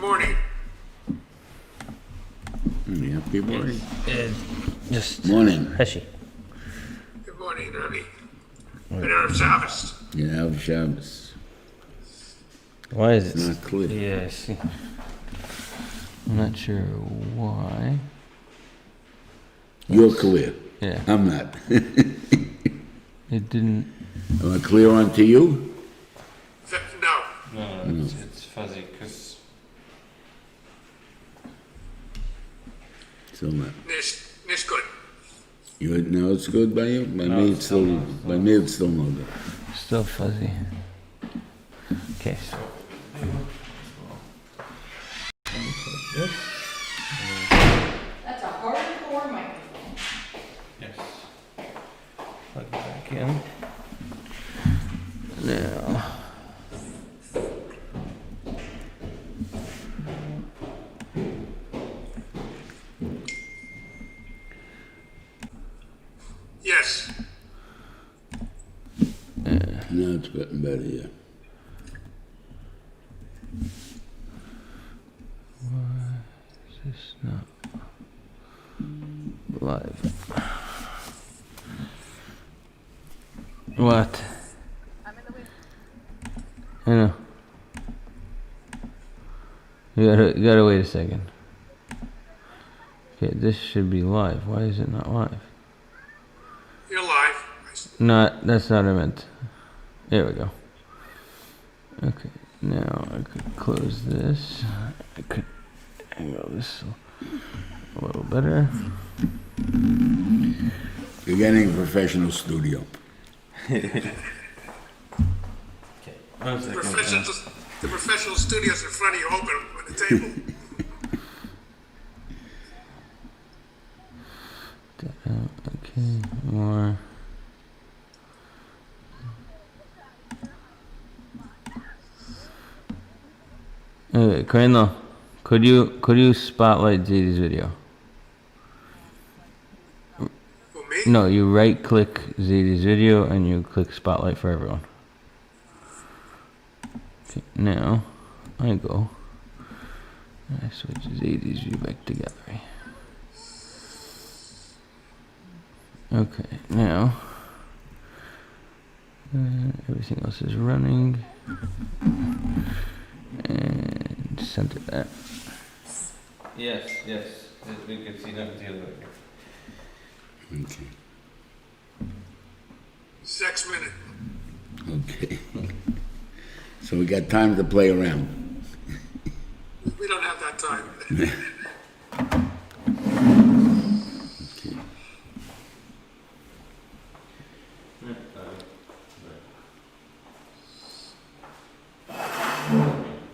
morning. Happy morning. Just Morning. Heshi. Good morning, Ernie. Good Harav Shabbos. Yeah, Harav Shabbos. Why is It's it? not clear. Yes. I'm not sure why. You're clear. Yeah. I'm not. It didn't. Am I clear on to you? No. No, it's fuzzy because. Still not. Nish good. You know it's good by you? By me it's still no good. Still fuzzy. Okay, so. That's a hardcore microphone. Yes. Plug it back in. Now. Yes. Now it's getting better, yeah. Why is this not live? What? I know. You gotta wait a second. Okay, this should be live. Why is it not live? You're live. No, that's not what I meant. There we go. Okay, now I could close this. I could angle this a little better. You're getting a professional studio. Okay, one The second. professional studio's in front of you, open on the table. Okay, more. Okay, Crandall, could you spotlight Zadie's video? Who, me? No, you right click Zadie's video and you click spotlight for everyone. Okay, now I go. I switch Zadie's view back to gallery. Okay, now everything else is running. And center that. Yes, we can see that the other way. Okay. 6 minutes. Okay. So we got time to play around. We don't have that time. Okay.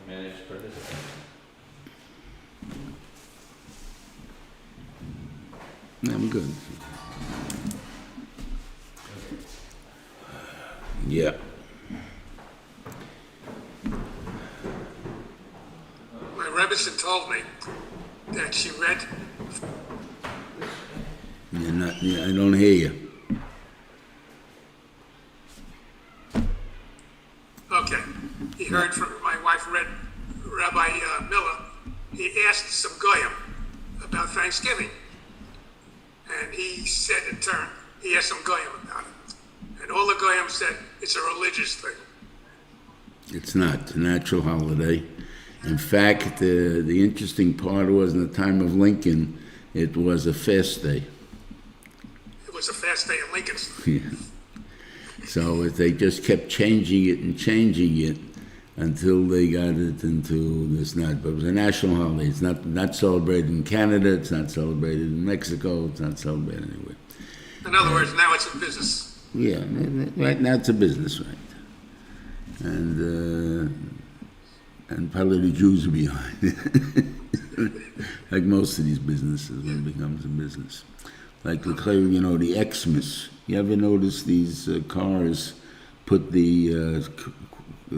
Manage participant. I'm good. Yeah. My Rebbetzin told me that she read. You're not, yeah, I don't hear you. Okay. He heard from my wife read Rabbi Miller. He asked some goyim about Thanksgiving. And he said in turn, he asked some goyim about it. And all the goyim said it's a religious thing. It's not. It's a natural holiday. In fact, the interesting part was in the time of Lincoln, it was a fast day. It was a fast day in Lincoln's. Yeah. So they just kept changing it until they got it into this not. But it was a national holiday. It's not celebrated in Canada. It's not celebrated in Mexico. It's not celebrated anywhere. In other words, now it's a business. Yeah, right now it's a business, right? And probably the Jews are behind it. Like most of these businesses, when it becomes a business. Like the Xmas. You ever notice these cars put the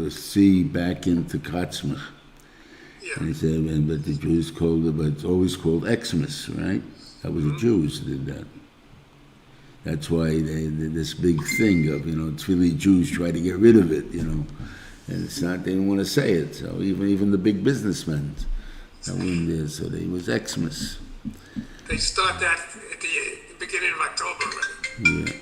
C back into Kratzmach? Yeah. And he said, but the Jews called it, but it's always called Xmas, right? That was the Jews did that. That's why they did this big thing of, it's really Jews try to get rid of it, And it's not, they didn't want to say it. So even the big businessmen That wasn't there, so they was Xmas. They start that at the beginning of October already. Yeah.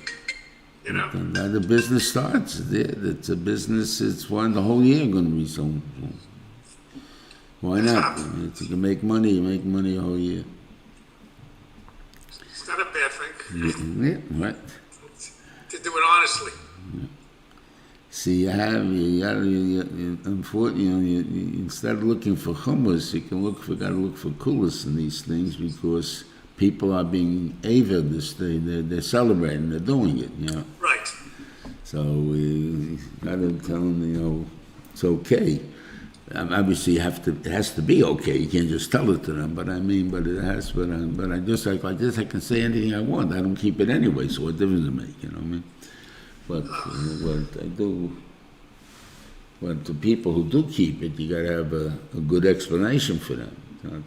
You know? And now the business starts. It's a business. It's one the whole year going to be so. Why not? If you can make money, you make money a whole year. It's not a bad thing. Yeah, right. To do it honestly. See, unfortunately, instead of looking for hummus, you can gotta look for kulas in these things because people are being avid this day. They're celebrating. They're doing it. You know. Right. So we gotta tell them, it's okay. Obviously, it has to be okay. You can't just tell it to them. But it has. But I just like this. I can say anything I want. I don't keep it anyway. So what difference does it make? You know what I mean? But what I do, but the people who do keep it, you got to have a good explanation for them. Not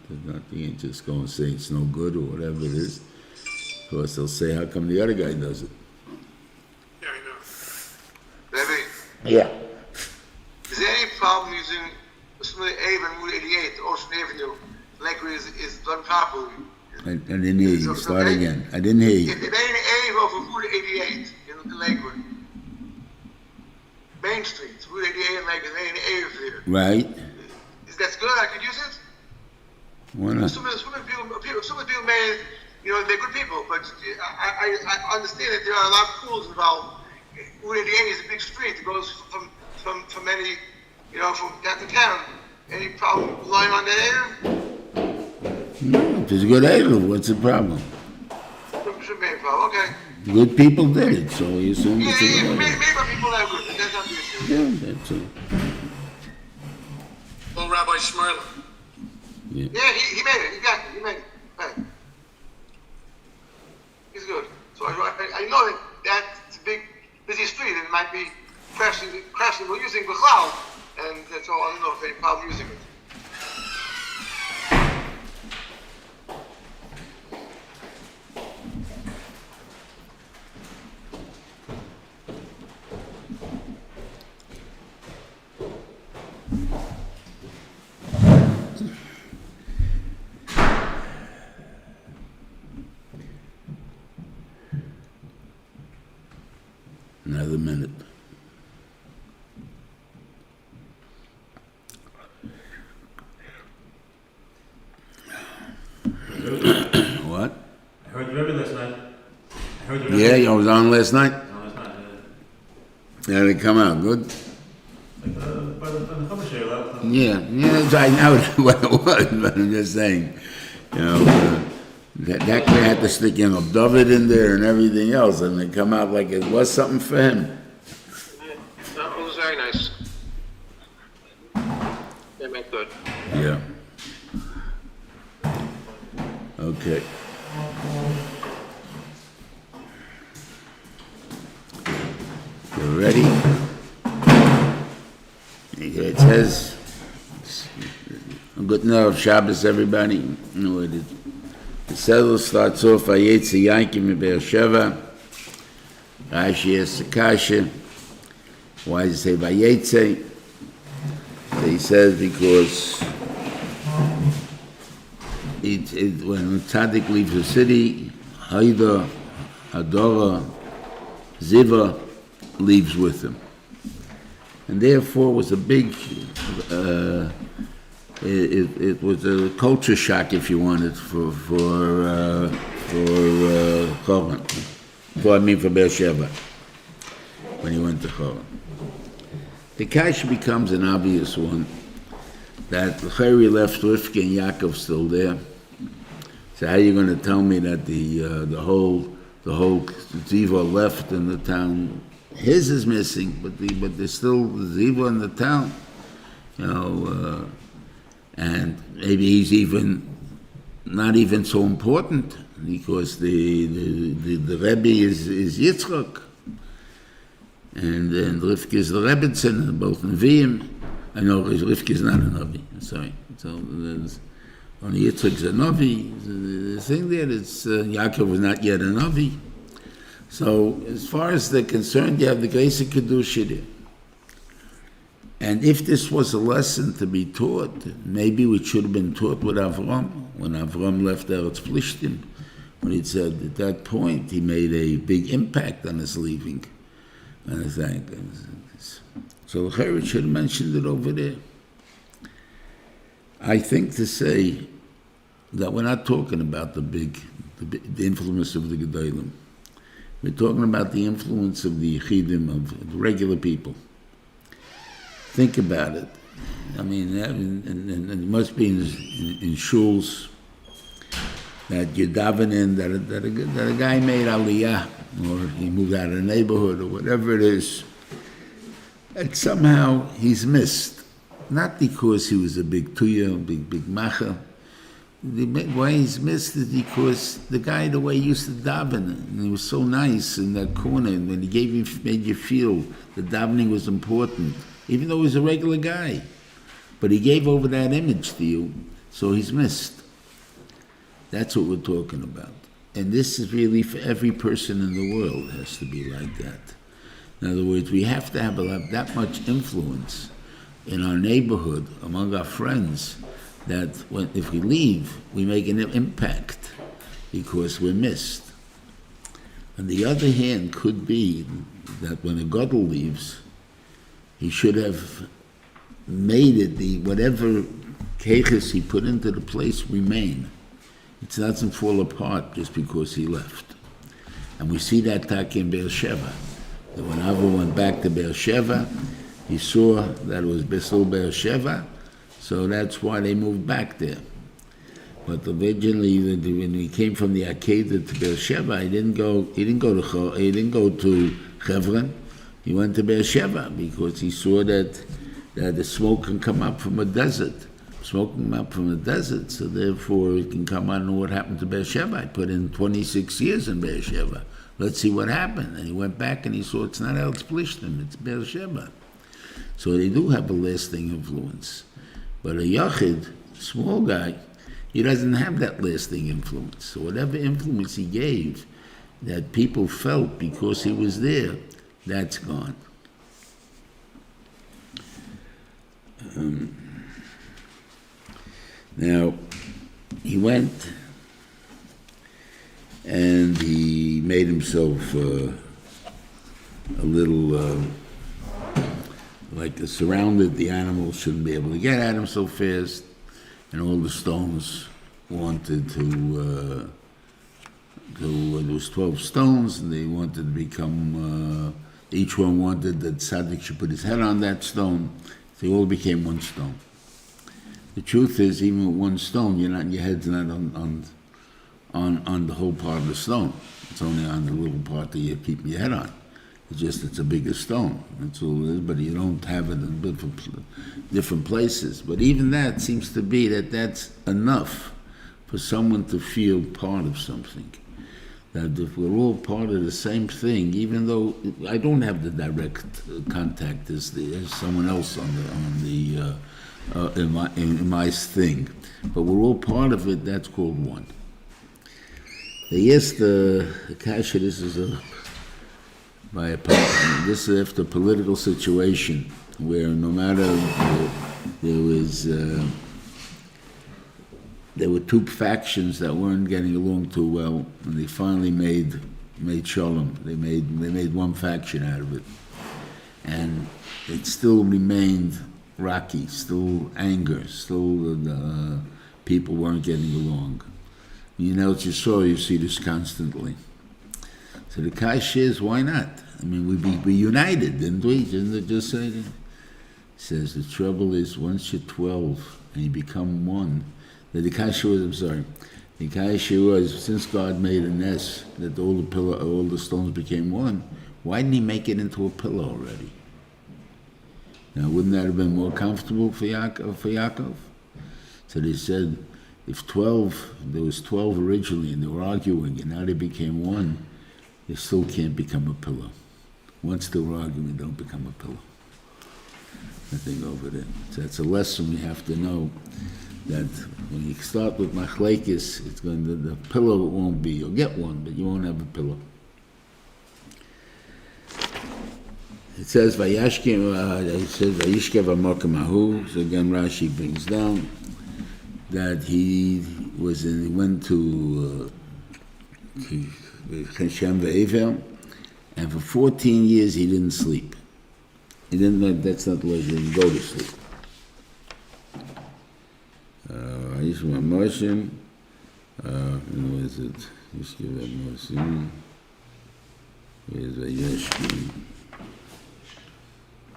you can't just go and say it's no good or whatever it is. Of course, they'll say, "How come the other guy does it?" Yeah, I know. Rebbe, Yeah. is there any problem using Smith Ave and Route 88, Ocean Avenue, Lakewood is done properly? I didn't hear you. Start again. I didn't hear you. If there ain't an Ave over Route 88 in Lakewood, Main Street, Route 88 in Lakewood, there ain't an Ave there. Right? Is that good? I could use it? Why not? Some people may, they're good people, but I understand that there are a lot of pools involved. Route 88 is a big street. It goes from many, from down to town. Any problem relying on that Ave? No, it's a good idea. What's the problem? Shouldn't be a problem. Okay. Good people did it, so you assume Yeah, it's a good maybe idea. people that are good, but that's not the issue. Yeah, that's it. Well, Rabbi Shmurla. Yeah. Yeah, he made it. He made it. Right. He's good. So I know that that's a big, busy street, and it might be crashing we're using Bechlau, and so I don't know if any problem using it. Another minute. What? I heard the Rebbe last night. Yeah, I was on last night. No, last night. Yeah, they come out good. Like the Chumash Shiur. Yeah, I know what it was, but I'm just saying, that guy had to stick David in there and everything else, and they come out like it was something for him. That was very nice. They make good. Yeah. Okay. You ready? It says, good night of Shabbos, everybody. The settle starts off, Vayeitzai Yankim in Be'er Sheva. Rashi asks the kasha. Why does it say Vayeitzai? He says because when Tzaddik leaves the city, Haida, Hadora, Ziva leaves with him. And therefore was a big, it was a culture shock, if you wanted, for Beersheba, when he went to Choron. The kasha becomes an obvious one, that Cheri left Rivka and Yaakov still there. So how are you going to tell me that the whole Ziva left in the town? His is missing, but there's still Ziva in the town, and maybe he's not even so important because the Rebbe is Yitzchak, and Rivka is the Rebbetzin, both Nevi'im. I know Rivka is not a Navi. Sorry. So there's only Yitzchak's a Navi. The thing there is Yaakov was not yet a Navi. So as far as they're concerned, you have the Geisa Kedusha there. And if this was a lesson to be taught, maybe it should have been taught with Avram, when Avram left Eretz Plishtim, when he said at that point he made a big impact on his leaving. And I think, so Herod should have mentioned it over there. I think to say that we're not talking about the influence of the Gedolim. We're talking about the influence of the Yechidim, of the regular people. Think about it. I mean, and it must be in shuls that you're davening, that a guy made aliyah, or he moved out of the neighborhood, or whatever it is, and somehow he's missed. Not because he was a big tuya, big macha. Why he's missed is because the guy, the way he used to daven, and he was so nice in that corner, and when he made you feel the davening was important, even though he was a regular guy. But he gave over that image to you, so he's missed. That's what we're talking about. And this is really for every person in the world, it has to be like that. In other words, we have to have that much influence in our neighborhood, among our friends, that if we leave, we make an impact because we're missed. On the other hand, could be that when a gadol leaves, he should have made it, whatever keches he put into the place remain. It doesn't fall apart just because he left. And we see that tak in Beersheba. That when Avram went back to Beersheba, he saw that it was still Beersheba, so that's why they moved back there. But originally, when he came from the Akedah to Beersheba, he didn't go to Hebron. He went to Beersheba because he saw that the smoke can come up from a desert. Smoke can come up from a desert, so therefore it can come on what happened to Beersheba. I put in 26 years in Beersheba. Let's see what happened. And he went back and he saw it's not Eretz Plishtim, it's Beersheba. So they do have a lasting influence. But a Yachid, small guy, he doesn't have that lasting influence. So whatever influence he gave that people felt because he was there, that's gone. Now, he went and he made himself a little surrounded. The animals shouldn't be able to get at him so fast, and all the stones wanted to there was 12 stones, and they wanted to become, each one wanted that Tzaddik should put his head on that stone. They all became one stone. The truth is, even with one stone, your head's not on the whole part of the stone. It's only on the little part that you're keeping your head on. It's a bigger stone. That's all it is, but you don't have it in different places. But even that seems to be that's enough for someone to feel part of something. That if we're all part of the same thing, even though I don't have the direct contact as someone else in my thing, but we're all part of it, that's called one. Yes, the kasha, this is after a political situation where no matter there were two factions that weren't getting along too well, and they finally made shalom. They made one faction out of it, and it still remained rocky, still anger, still people weren't getting along. You see this constantly. So the kasha is, why not? I mean, we united, didn't we? Didn't it just say that? It says the trouble is once you're 12 and you become one. The kasha was, since God made a nest that all the stones became one, why didn't he make it into a pillow already? Now, wouldn't that have been more comfortable for Yaakov? So they said, if there was 12 originally and they were arguing and now they became one, they still can't become a pillow. Once they were arguing, they don't become a pillow. I think over there. So that's a lesson we have to know, that when you start with machlekes, the pillow won't be, you'll get one, but you won't have a pillow. It says Vayashkem. It says Vayishkev Amokim Ahu. So again, Rashi brings down that he went to Hashem ve'Evel, and for 14 years he didn't sleep. He didn't. That's not like he didn't go to sleep. Yishma Moshim. Where is it? Yishkev Moshim. Where's Vayashkem?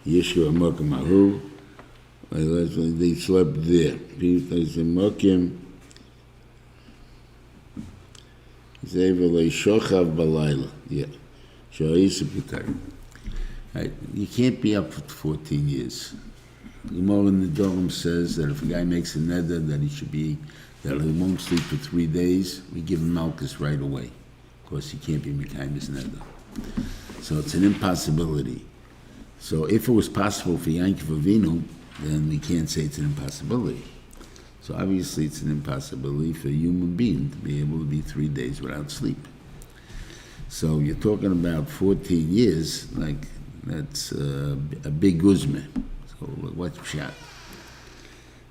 Yeshua Mokim Ahu. They slept there. They said Mokim. Zevelei Shochav Balayla. Yeah. Shoyisa Putar. Right. You can't be up for 14 years. The Gemara in the Dogam says that if a guy makes a neder that he won't sleep for 3 days, we give him Malchus right away. Of course, he can't be Mekayim his neder. So it's an impossibility. So if it was possible for Yankov Avinu, then we can't say it's an impossibility. So obviously it's an impossibility for a human being to be able to be 3 days without sleep. So you're talking about 14 years, like that's a big guzma. So what's pshat?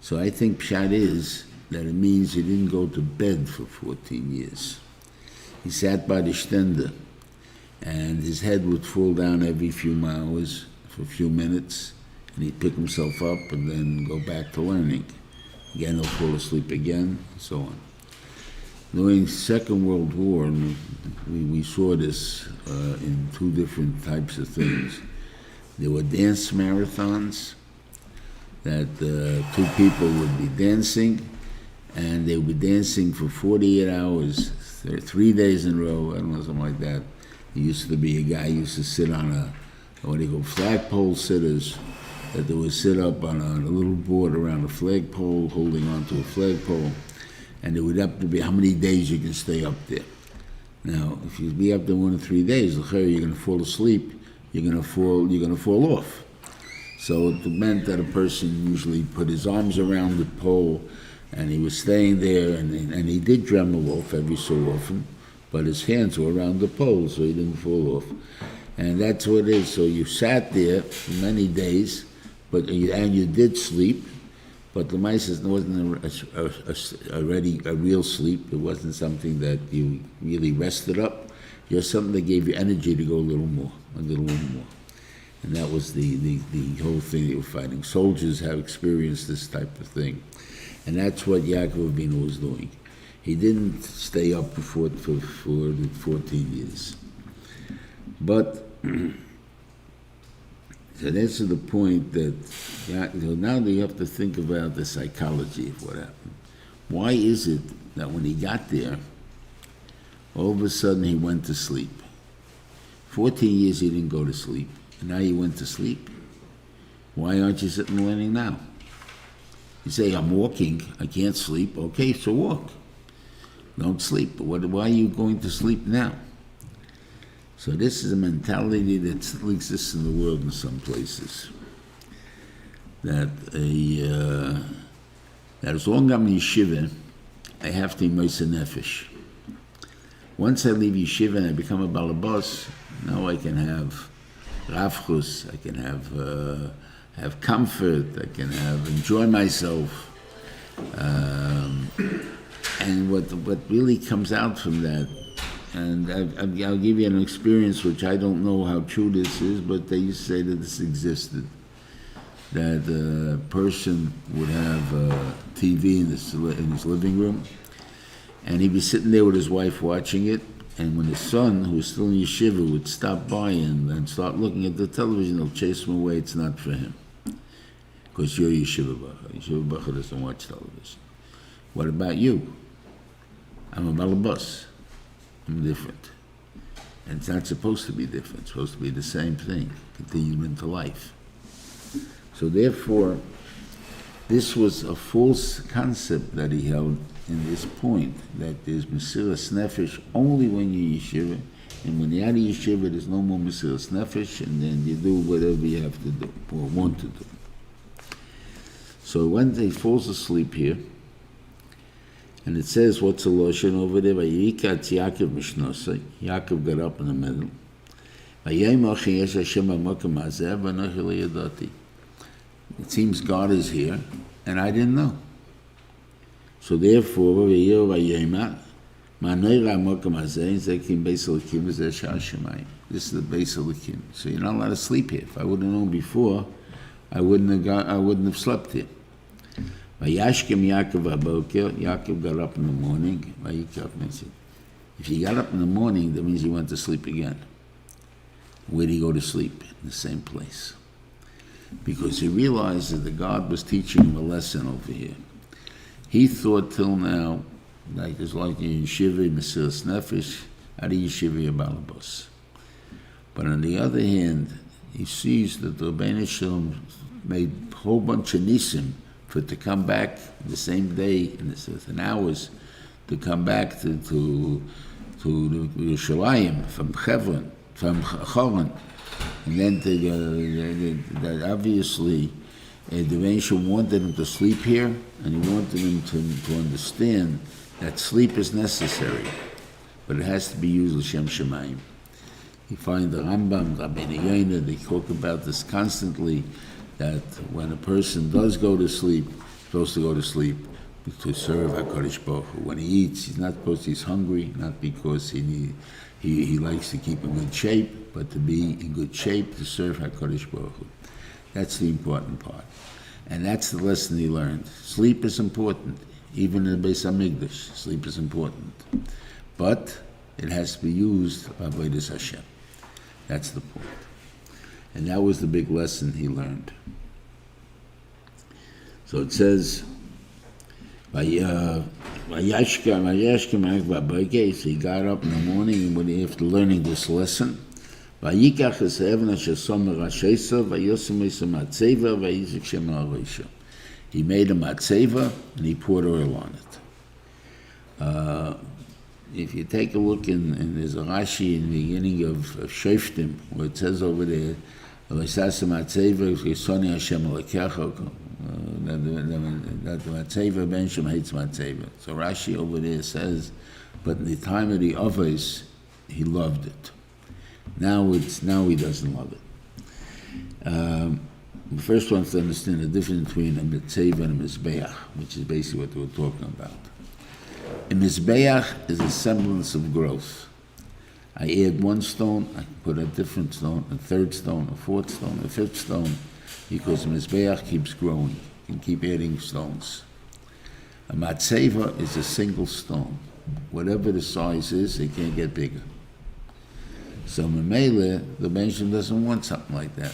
So I think pshat is that it means he didn't go to bed for 14 years. He sat by the shtender, and his head would fall down every few hours for a few minutes, and he'd pick himself up and then go back to learning. Again, he'll fall asleep again, and so on. During the Second World War, we saw this in two different types of things. There were dance marathons that two people would be dancing, and they would be dancing for 48 hours, 3 days in a row, I don't know, something like that. There used to be a guy who used to sit on what do you call flagpole sitters, that they would sit up on a little board around a flagpole, holding onto a flagpole, and it would have to be how many days you can stay up there. Now, if you be up there 1 or 3 days, you're going to fall asleep. You're going to fall off. So it meant that a person usually put his arms around the pole, and he was staying there, and he did dremel off every so often, but his hands were around the pole, so he didn't fall off. And that's what it is. So you sat there for many days, and you did sleep, but the mice wasn't a real sleep. It wasn't something that you really rested up. Just something that gave you energy to go a little more. And that was the whole thing they were fighting. Soldiers have experienced this type of thing. And that's what Yaakov Avinu was doing. He didn't stay up for the 14 years. But so that's to the point that now you have to think about the psychology of what happened. Why is it that when he got there, all of a sudden he went to sleep? 14 years he didn't go to sleep, and now he went to sleep. Why aren't you sitting and learning now? You say, I'm walking, I can't sleep. Okay, so walk. Don't sleep. But why are you going to sleep now? So this is a mentality that still exists in the world in some places. That as long as I'm in yeshiva, I have to immerse a nefesh. Once I leave yeshiva and I become a balabas, now I can have rafchus, I can have comfort, I can enjoy myself. And what really comes out from that, and I'll give you an experience which I don't know how true this is, but they used to say that this existed. That a person would have a TV in his living room, and he'd be sitting there with his wife watching it, and when his son, who was still in yeshiva, would stop by and start looking at the television, they'll chase him away. It's not for him. Because you're yeshiva bacha. Yeshiva bacha doesn't watch television. What about you? I'm a balabas. I'm different. And it's not supposed to be different. It's supposed to be the same thing, continued into life. So therefore, this was a false concept that he held in this point, that there's Mesiras Nefesh only when you're yeshiva, and when you're out of yeshiva, there's no more Mesiras Nefesh, and then you do whatever you have to do, or want to do. So one day he falls asleep here, and it says, what's the lotion over there? Yaakov Yaakov got up in the middle, It seems God is here, and I didn't know. So therefore, this is the base of the Kim. So you're not allowed to sleep here. If I would have known before, I wouldn't have slept here. Yaakov got up in the morning. If he got up in the morning, that means he went to sleep again. Where did he go to sleep? In the same place. Because he realized that the God was teaching him a lesson over here. He thought till now, like it's like in Yeshiva, Mesilas Nefesh, out of Yeshiva Balabos. But on the other hand, he sees that the Rebbeinu Shalom made a whole bunch of nisim for it to come back the same day in hours to come back to Yerushalayim from Hebron, from Choron, and then that obviously the Rebbeinu Shalom wanted him to sleep here, and he wanted him to understand that sleep is necessary, but it has to be used l'shem shemayim. You find the Rambam, Rabbeinu Yonah, they talk about this constantly, that when a person does go to sleep, he's supposed to go to sleep to serve HaKadosh Baruch Hu. When he eats, he's not supposed to, he's hungry, not because he likes to keep in good shape, but to be in good shape to serve HaKadosh Baruch Hu. That's the important part. And that's the lesson he learned. Sleep is important. Even in the Beis HaMikdash, sleep is important. But it has to be used by Avodas Hashem. That's the point. And that was the big lesson he learned. So it says, so he got up in the morning and after learning this lesson, he made a matzeva and he poured oil on it. If you take a look in there's a Rashi in the beginning of Feisntein, where it says over there, that the matzeva ben Shem hates matzeva. So Rashi over there says, but in the time of the Avos, he loved it. Now he doesn't love it. The first one is to understand the difference between a matzeva and a mizbeach, which is basically what we're talking about. A mizbeach is a semblance of growth. I add one stone, I can put a different stone, a third stone, a fourth stone, a fifth stone, because a mizbeach keeps growing. You can keep adding stones. A matzeva is a single stone. Whatever the size is, it can't get bigger. So Mamela, the Benjamin doesn't want something like that.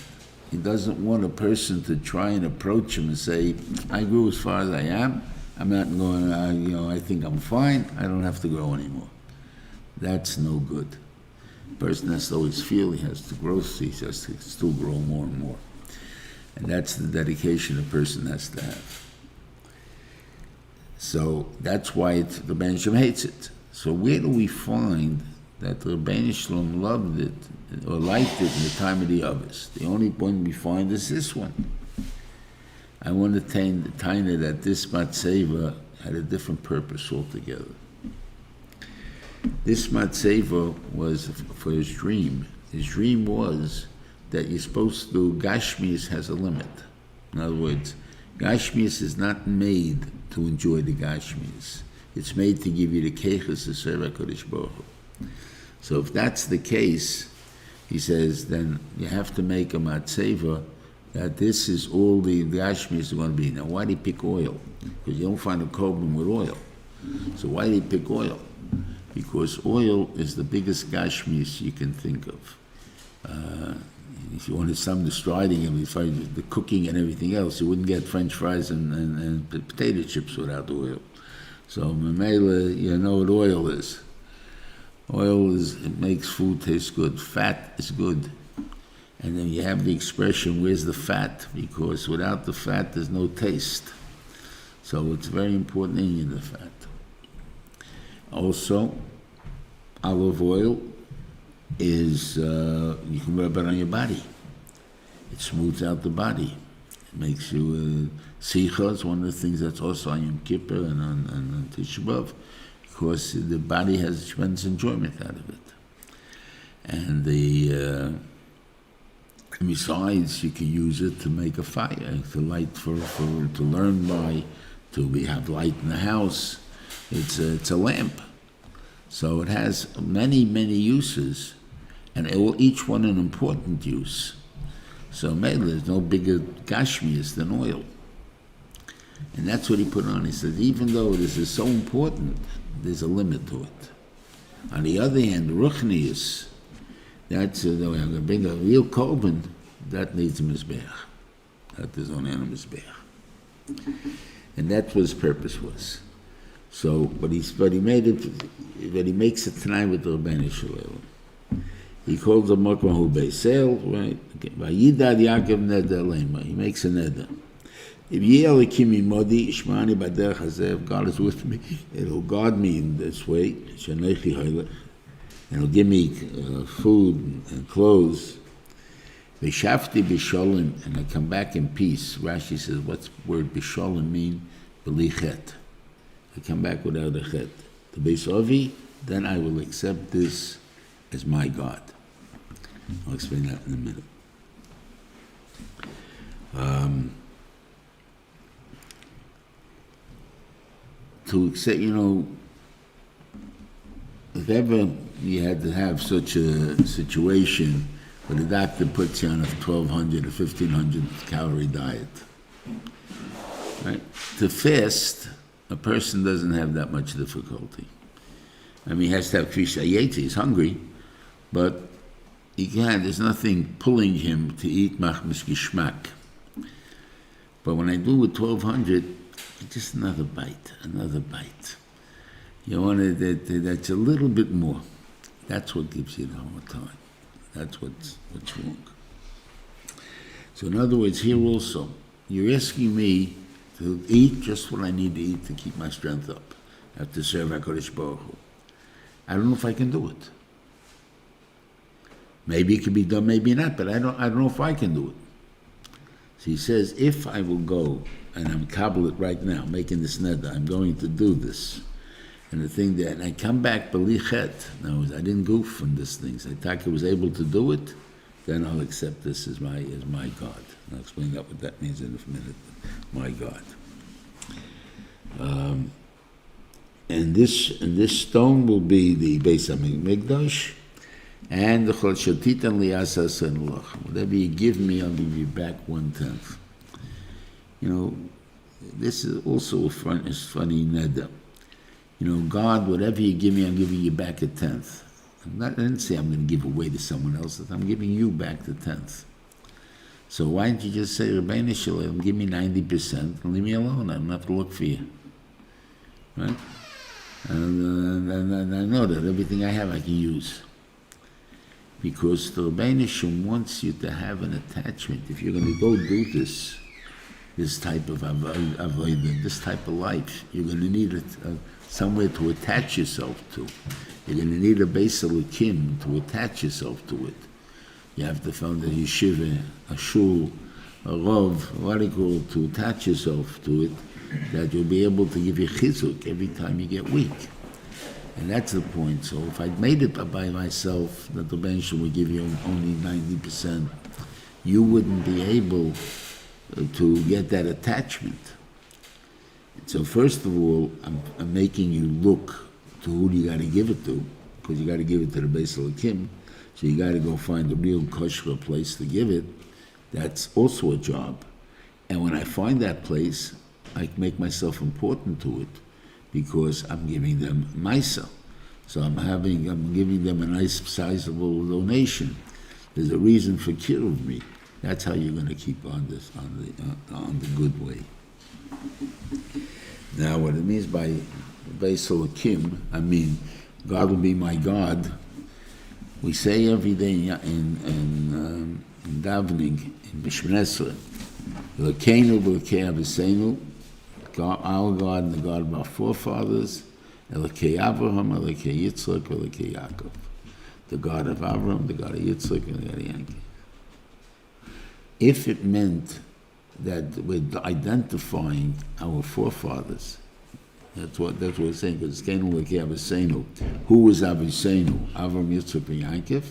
He doesn't want a person to try and approach him and say, I grew as far as I am. I'm not going, I think I'm fine. I don't have to grow anymore. That's no good. The person has to always feel he has to grow, so he has to still grow more and more. And that's the dedication a person has to have. So that's why the Rebbeinu hates it. So where do we find that the Rebbeinu loved it or liked it in the time of the others? The only one we find is this one. I want to tell you that this matzeva had a different purpose altogether. This matzeva was for his dream. His dream was that you're supposed to, Gashmias has a limit. In other words, Gashmias is not made to enjoy the Gashmias. It's made to give you the keiches to serve HaKadosh Baruch Hu. So if that's the case, he says, then you have to make a matzeva that this is all the Gashmias are going to be. Now, why do you pick oil? Because you don't find a korban with oil. So why do you pick oil? Because oil is the biggest Gashmias you can think of. If you wanted some destroying him, the cooking and everything else, you wouldn't get French fries and potato chips without oil. So, Mamela, you know what oil is. Oil it makes food taste good. Fat is good. And then you have the expression, where's the fat? Because without the fat, there's no taste. So it's very important in you, the fat. Also, olive oil is, you can rub it on your body. It smooths out the body. It makes you, sicha is one of the things that's also on Yom Kippur and on Tisha B'Av, because the body has tremendous enjoyment out of it. And besides, you can use it to make a fire, to light to learn by, have light in the house. It's a lamp. So it has many, many uses, and each one an important use. So maybe there's no bigger gashmias than oil. And that's what he put on. He says, even though this is so important, there's a limit to it. On the other hand, ruchnius, that's I'm going to bring a real korban, that needs a mizbeach. That is on a mizbeach. And that's what his purpose was. So, but he makes it tonight with the Rebbeinu Shalom. He calls the Makom Hu Beisel, right? Vayidad Yaakov Neder Lema. He makes a neder. If God is with me, it'll guard me in this way. And it'll give me food and clothes. V'shafti b'sholem, and I come back in peace. Rashi says, what's the word b'sholem mean? B'li chet. I come back without a chet. The Beis Avi, then I will accept this as my God. I'll explain that in a minute. To accept, if ever you had to have such a situation where the doctor puts you on a 1,200 or 1,500 calorie diet, right? To fast, a person doesn't have that much difficulty. I mean, he has to have Vayeitzai, he's hungry, but there's nothing pulling him to eat machmas gishmak. But when I do with 1,200, just another bite. You want that's a little bit more. That's what gives you the hard time. That's what's wrong. So in other words, here also, you're asking me to eat just what I need to eat to keep my strength up. I have to serve HaKadosh Baruch Hu. I don't know if I can do it. Maybe it can be done, maybe not, but I don't know if I can do it. So he says, if I will go, and I'm kabbalit right now, making this neder, I'm going to do this. And the thing that I come back belichet, now I didn't goof on this thing. So Taka was able to do it, then I'll accept this as my God. And I'll explain what that means in a minute. My God. And this stone will be the Beis HaMikdash, and the Chol Shatitan Liasas and Loch. Whatever you give me, I'll give you back 1/10. This is also a funny neder. God, whatever you give me, I'm giving you back 1/10. I didn't say I'm going to give away to someone else. I'm giving you back the 1/10. So why don't you just say, Rebbeinu Shalom, give me 90% and leave me alone. I don't have to look for you. Right? And I know that everything I have I can use. Because the Rebbeinu Shalom wants you to have an attachment. If you're going to go do this type of avodah, this type of life, you're going to need somewhere to attach yourself to. You're going to need a Beis Elokim to attach yourself to it. You have to found a yeshiva, a shul, a rov, to attach yourself to it, that you'll be able to give you chizuk every time you get weak. And that's the point. So if I'd made it by myself, that the bench would give you only 90%, you wouldn't be able to get that attachment. So first of all, I'm making you look to who you got to give it to, because you got to give it to the Beis Elokim. So you got to go find a real kosher place to give it. That's also a job. And when I find that place, I make myself important to it, because I'm giving them myself. So I'm giving them a nice sizable donation. There's a reason for kiruv me. That's how you're going to keep on the good way. Now, what it means by Beis Elokim, I mean, God will be my God. We say every day in davening, in B'Shemini Esrei, Elokeinu v'Elokei Aviseinu, our God and the God of our forefathers, Elokei Abraham, Elokei Yitzchak, Elokei Yaakov. The God of Abraham, the God of Yitzchak, and the God of Yaakov. If it meant that we're identifying our forefathers, that's what we're saying, because Elokei Aviseinu, who was Aviseinu? Abraham, Yitzchak, and Yaakov.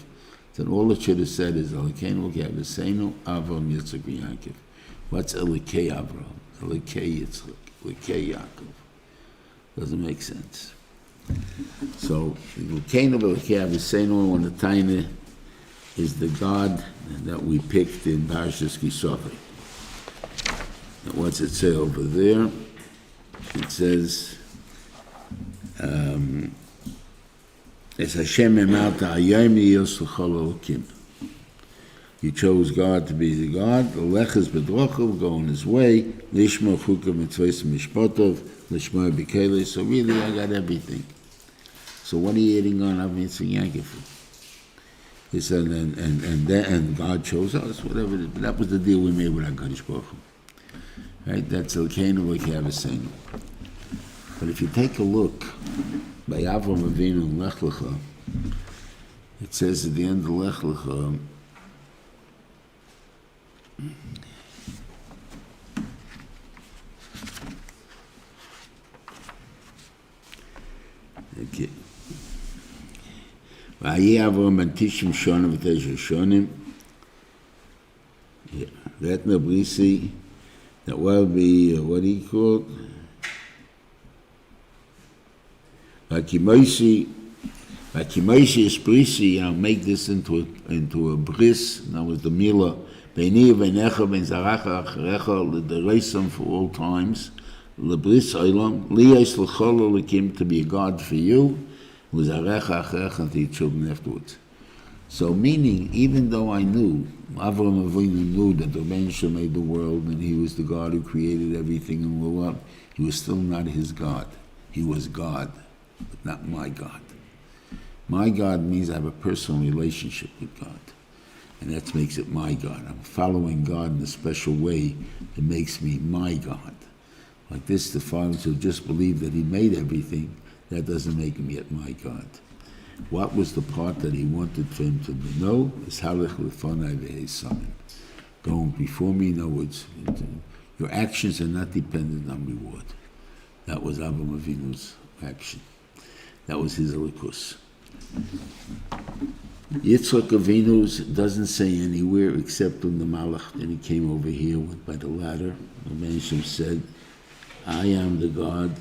then all it should have said is Elokeinu K'Aviseinu Avram Yitzchak Yaakov. What's Elokei Avram? Elokei Yitzchak, Elokei Yaakov. Doesn't make sense. So Elokeinu Elokei Aviseinu on the Taina is the God that we picked in Parshas Kisofei. And what's it say over there? It says, "Es Hashem emalta hayom yiyos l'chol elokim." You chose God to be the God. Leches bedrochav, go on His way. Lishma chukav mitzvos mishpotov, lishma b'kelei. So really, I got everything. So what are you eating on Avram Yitzchak Yaakov for? He said, and God chose us, whatever it is. But that was the deal we made with HaKadosh Baruch Hu. Right? That's Elokeinu V'Ke'Aviseinu. But if you take a look by Avram Avinu in Lech Lecha, it says at the end of Lech Lecha, okay. Vayei Avram ben 90 shonim v'tesha shonim. Yeah, that Nabrisi, that will be what he called. Vakimoisi is brisi. I'll make this into a bris. And that was the milah. Beini v'necha ben zaracha acharecha l'dereisam for all times. L'bris olam liyos l'chol elokim, to be a God for you. L'zarecha acharecha, to your children afterwards. So meaning, even though I knew, Avram Avinu knew that the Rebbeinu made the world and he was the God who created everything and all that, he was still not his God. He was God, but not my God. My God means I have a personal relationship with God. And that makes it my God. I'm following God in a special way that makes me my God. Like this, the fathers who just believe that he made everything, that doesn't make him yet my God. What was the part that he wanted for him to know? Is halach lefonai v'heisamim. Going before me, in other words, your actions are not dependent on reward. That was Avram Avinu's action. That was his elikus. Yitzchak Avinu's doesn't say anywhere except when the Malach, then he came over here, went by the ladder. The Menachem said, I am the God,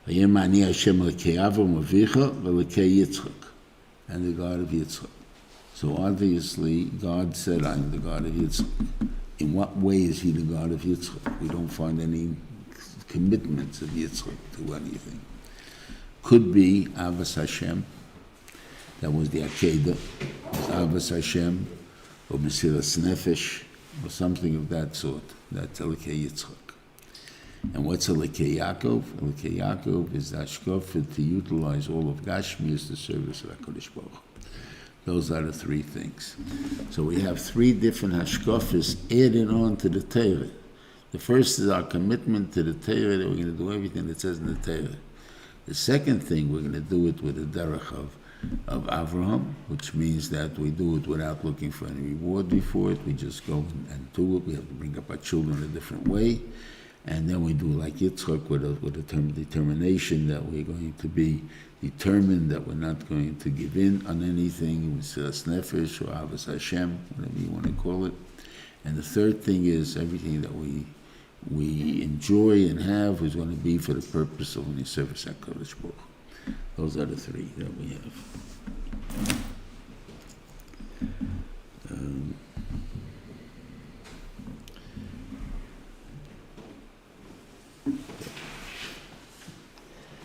I am Ani Hashem Elokei Avram Avicha v'Elokei Yitzchak, and the God of Yitzchak. So obviously, God said, I am the God of Yitzchak. In what way is he the God of Yitzchak? We don't find any commitments of Yitzchak to anything. Could be Avas Hashem, that was the Akedah, Avas Hashem, or Mesiras Nefesh, or something of that sort. That's Elokei Yitzchak. And what's Elokei Yaakov? Elokei Yaakov is the hashkafa to utilize all of Gashmi as the service of HaKadosh Baruch Hu. Those are the three things. So we have three different hashkafas added on to the Torah. The first is our commitment to the Torah, that we're going to do everything that says in the Torah. The second thing, we're going to do it with the derech of Avraham, which means that we do it without looking for any reward before it. We just go and do it. We have to bring up our children in a different way. And then we do like Yitzchak with a determination that we're going to be determined, that we're not going to give in on anything, Mesiras Nefesh or Avas Hashem, whatever you want to call it. And the third thing is everything that we enjoy and have is going to be for the purpose of the service at HaKadosh Baruch Hu. Those are the three that we have.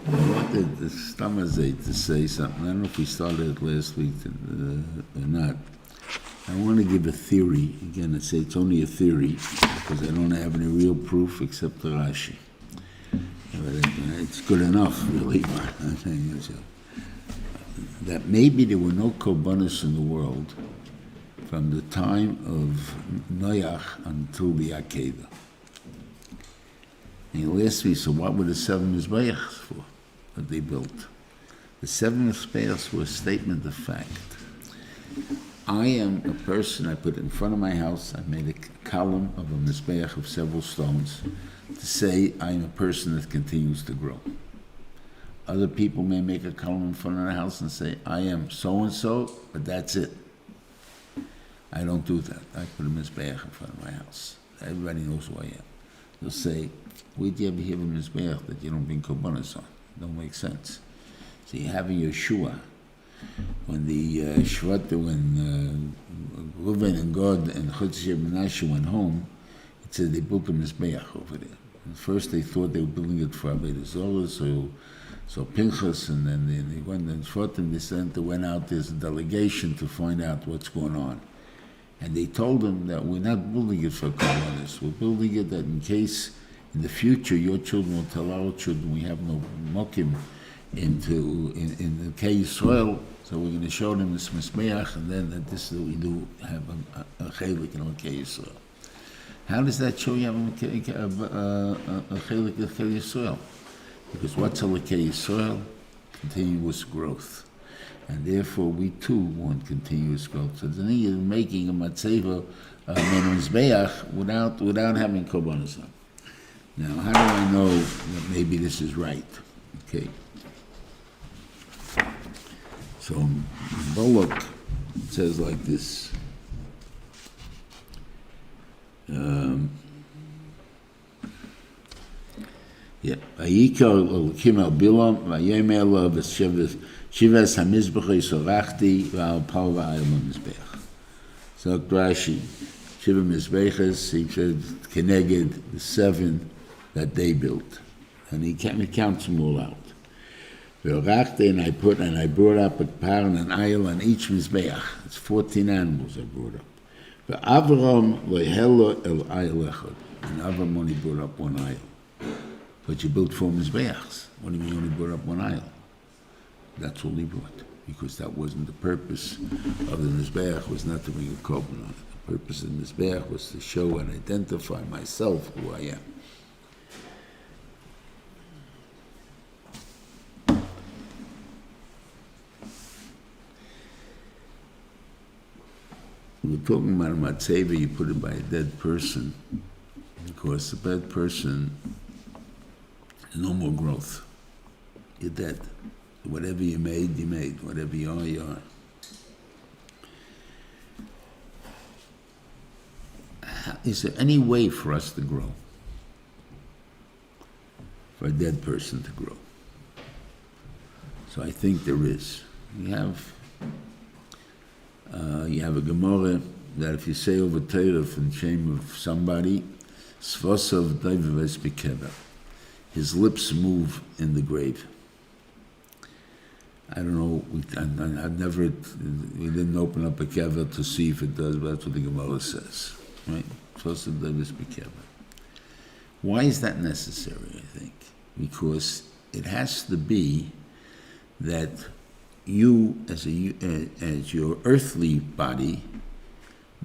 I wanted the Stamazay to say something. I don't know if we started it last week or not. I want to give a theory. Again, I say it's only a theory because I don't have any real proof except the Rashi. But it's good enough, really. That maybe there were no korbanos in the world from the time of Noach until the Akedah. And last week, so what were the 7 Mizbeachs for that they built? The 7 Mizbeachs were a statement of fact. I am a person, I put it in front of my house, I made a column of a Mizbeach of several stones to say I am a person that continues to grow. Other people may make a column in front of the house and say, I am so-and-so, but that's it. I don't do that. I put a mizbeach in front of my house. Everybody knows who I am. They'll say, where do you ever hear a mizbeach that you don't bring korbanos on? It don't make sense. So you have in Yeshua, when the when Reuven and God and Chutzir Menashe went home, it said they built a mizbeach over there. And first they thought they were building it for Avodah Zarah, so Pinchas, and then they went and Shvatim, they went out, there's a delegation to find out what's going on. And they told them that we're not building it for korbanos. We're building it that in case in the future your children will tell our children we have no mokim in the Kei Yisrael, so we're going to show them this mizbeach, and then that this is what we do have a chelik in Kei Yisrael. How does that show you have a chelik in Kei Yisrael? Because what's a Kei Yisrael? Continuous growth. And therefore, we too want continuous growth. So the thing is making a matzeva, mizbeach, without having korbanos on. Now, how do I know that maybe this is right? Okay. So, in Balak, it says like this. Vayikar Elokim al Bilam, Vayomer lo Shivas HaMizbecha Yisorachti V'al Pal V'ayim HaMizbech. So Rashi, Shiva Mizbechas, he said, Keneged, the 7 that they built. And he counts them all out. V'orachti, and I brought up a par and an ayil on each Mizbech. It's 14 animals I brought up. V'Avram Lehelo El Ayil Echad. And Avram only brought up one ayil. But you built 4 Mizbechs. What do you mean you only brought up one ayil? That's all he brought, because that wasn't the purpose of the Mizbeach, was not to bring a korban on it. The purpose of the Mizbeach was to show and identify myself who I am. We're talking about a matzeva, you put it by a dead person, because the dead person, no more growth. You're dead. Whatever you made, you made. Whatever you are, you are. Is there any way for us to grow? For a dead person to grow? So I think there is. You have a Gemara that if you say over Torah in shame of somebody, Svasav Daivaves Bekeva, his lips move in the grave. I don't know, we didn't open up a keva to see if it does, but that's what the Gemara says, right? Why is that necessary, I think? Because it has to be that you, as your earthly body,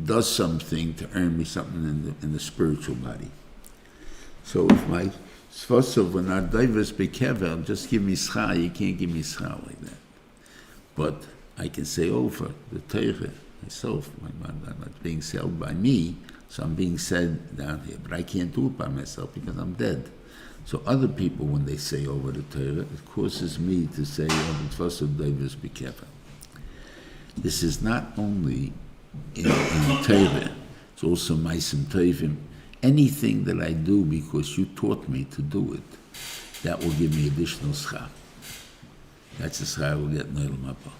does something to earn me something in the spiritual body. So if my Svasav, when our divers bekever, just give me schar, you can't give me schar like that. But I can say over the Torah myself, I'm not being sold by me, so I'm being said down here. But I can't do it by myself because I'm dead. So other people, when they say over the Torah, it causes me to say over Svasav divers bekever. This is not only in Torah, it's also Maisim Tovim. Anything that I do because you taught me to do it, that will give me additional schar. That's the schar I will get in Olam Haba,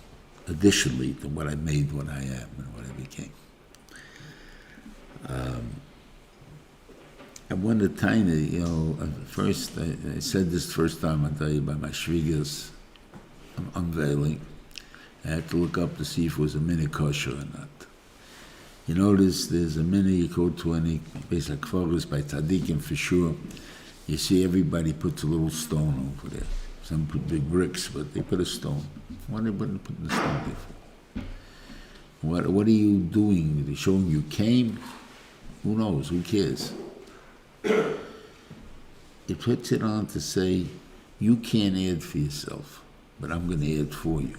additionally to what I made, what I am, and what I became. I wonder, tiny, first, I said this first time I tell you by my shvigas unveiling. I had to look up to see if it was a mini kosher or not. You notice there's a mini, you go to any basic kvaros by tzaddikim for sure. You see everybody puts a little stone over there. Some put big bricks, but they put a stone. Why they wouldn't put the stone there for? What are you doing? They're showing you came? Who knows? Who cares? It puts it on to say, you can't add for yourself, but I'm going to add for you.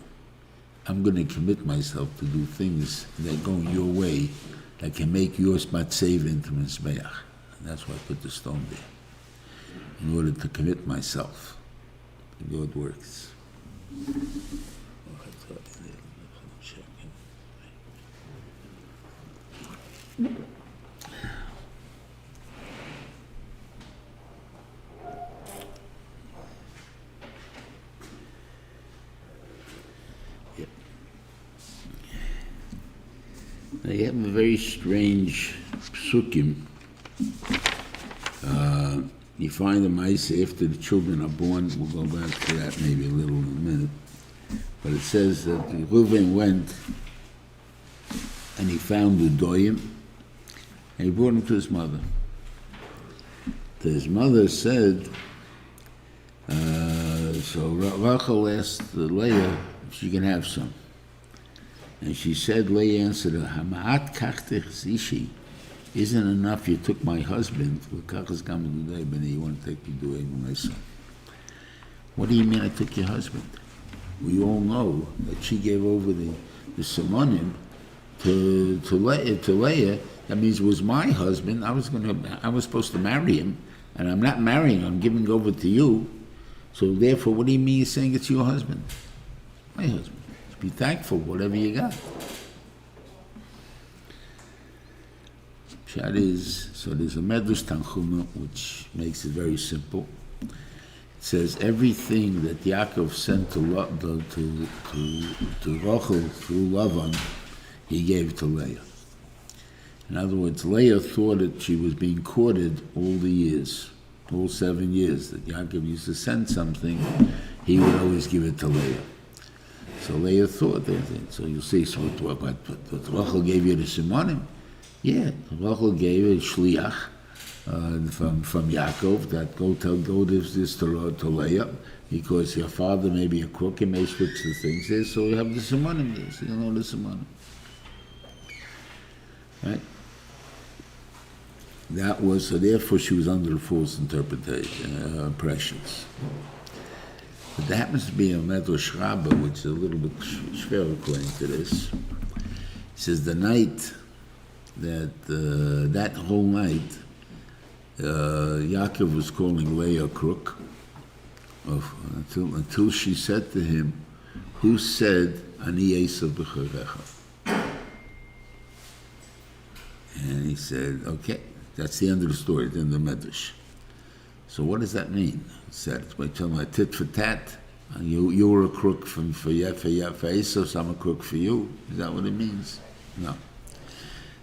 I'm going to commit myself to do things that go your way that can make yours matzeva into mizbeach. And that's why I put the stone there, in order to commit myself. God works. They have a very strange psukim. You find the mice after the children are born. We'll go back to that maybe a little in a minute. But it says that Reuven went and he found the doyim and he brought him to his mother. His mother said, so Rachel asked Leah if she can have some. And she said, Leah answered her, Hama'at kachtech zishi. Isn't enough you took my husband, you want to take me to my son. What do you mean I took your husband? We all know that she gave over the simonim to Leah. That means it was my husband. I was supposed to marry him, and I'm not marrying him, I'm giving over to you. So therefore, what do you mean you're saying it's your husband? My husband. Just be thankful, whatever you got. Pshat is, so there's a Medrash Tanchuma which makes it very simple. It says everything that Yaakov sent to Rachel through Lavan, he gave to Leah. In other words, Leah thought that she was being courted all the years, all 7 years, that Yaakov used to send something, he would always give it to Leah. So Leah thought that. So you see, so what Rachel gave you the Simonim? Yeah, Rachel gave a shliach from Yaakov that go this to Leah, because your father may be a crook, he may switch the things there, so you have the simonim there, so you know the simonim. Right? That was, so therefore she was under a false interpretation, impressions. But there happens to be a Medrash Rabbah, which is a little bit schwer according to this. It says the night that whole night, Yaakov was calling Leah a crook until she said to him, "Who said Ani Esav b'chorecha?" And he said, "Okay, that's the end of the story. It's in the Medrash." So what does that mean? It said it's by telling a tit for tat. You were a crook for Esav, so I'm a crook for you. Is that what it means? No.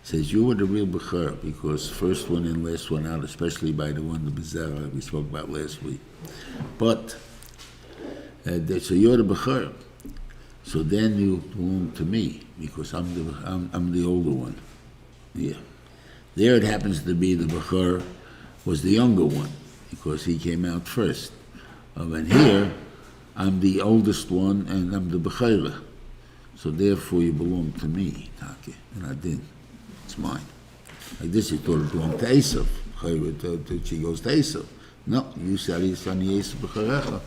Says you were the real Bechor, because first one in, last one out, especially by the one, the Bezerah, we spoke about last week. But, so you're the Bechor. So then you belong to me, because I'm the older one. Yeah. There it happens to be the Bechor was the younger one, because he came out first. And here, I'm the oldest one, and I'm the Bechor. So therefore you belong to me, Taki, and I didn't. It's mine. Like this, you thought it belonged to Esav. She goes to Esav. No, you said it's on the Esav b'charecha.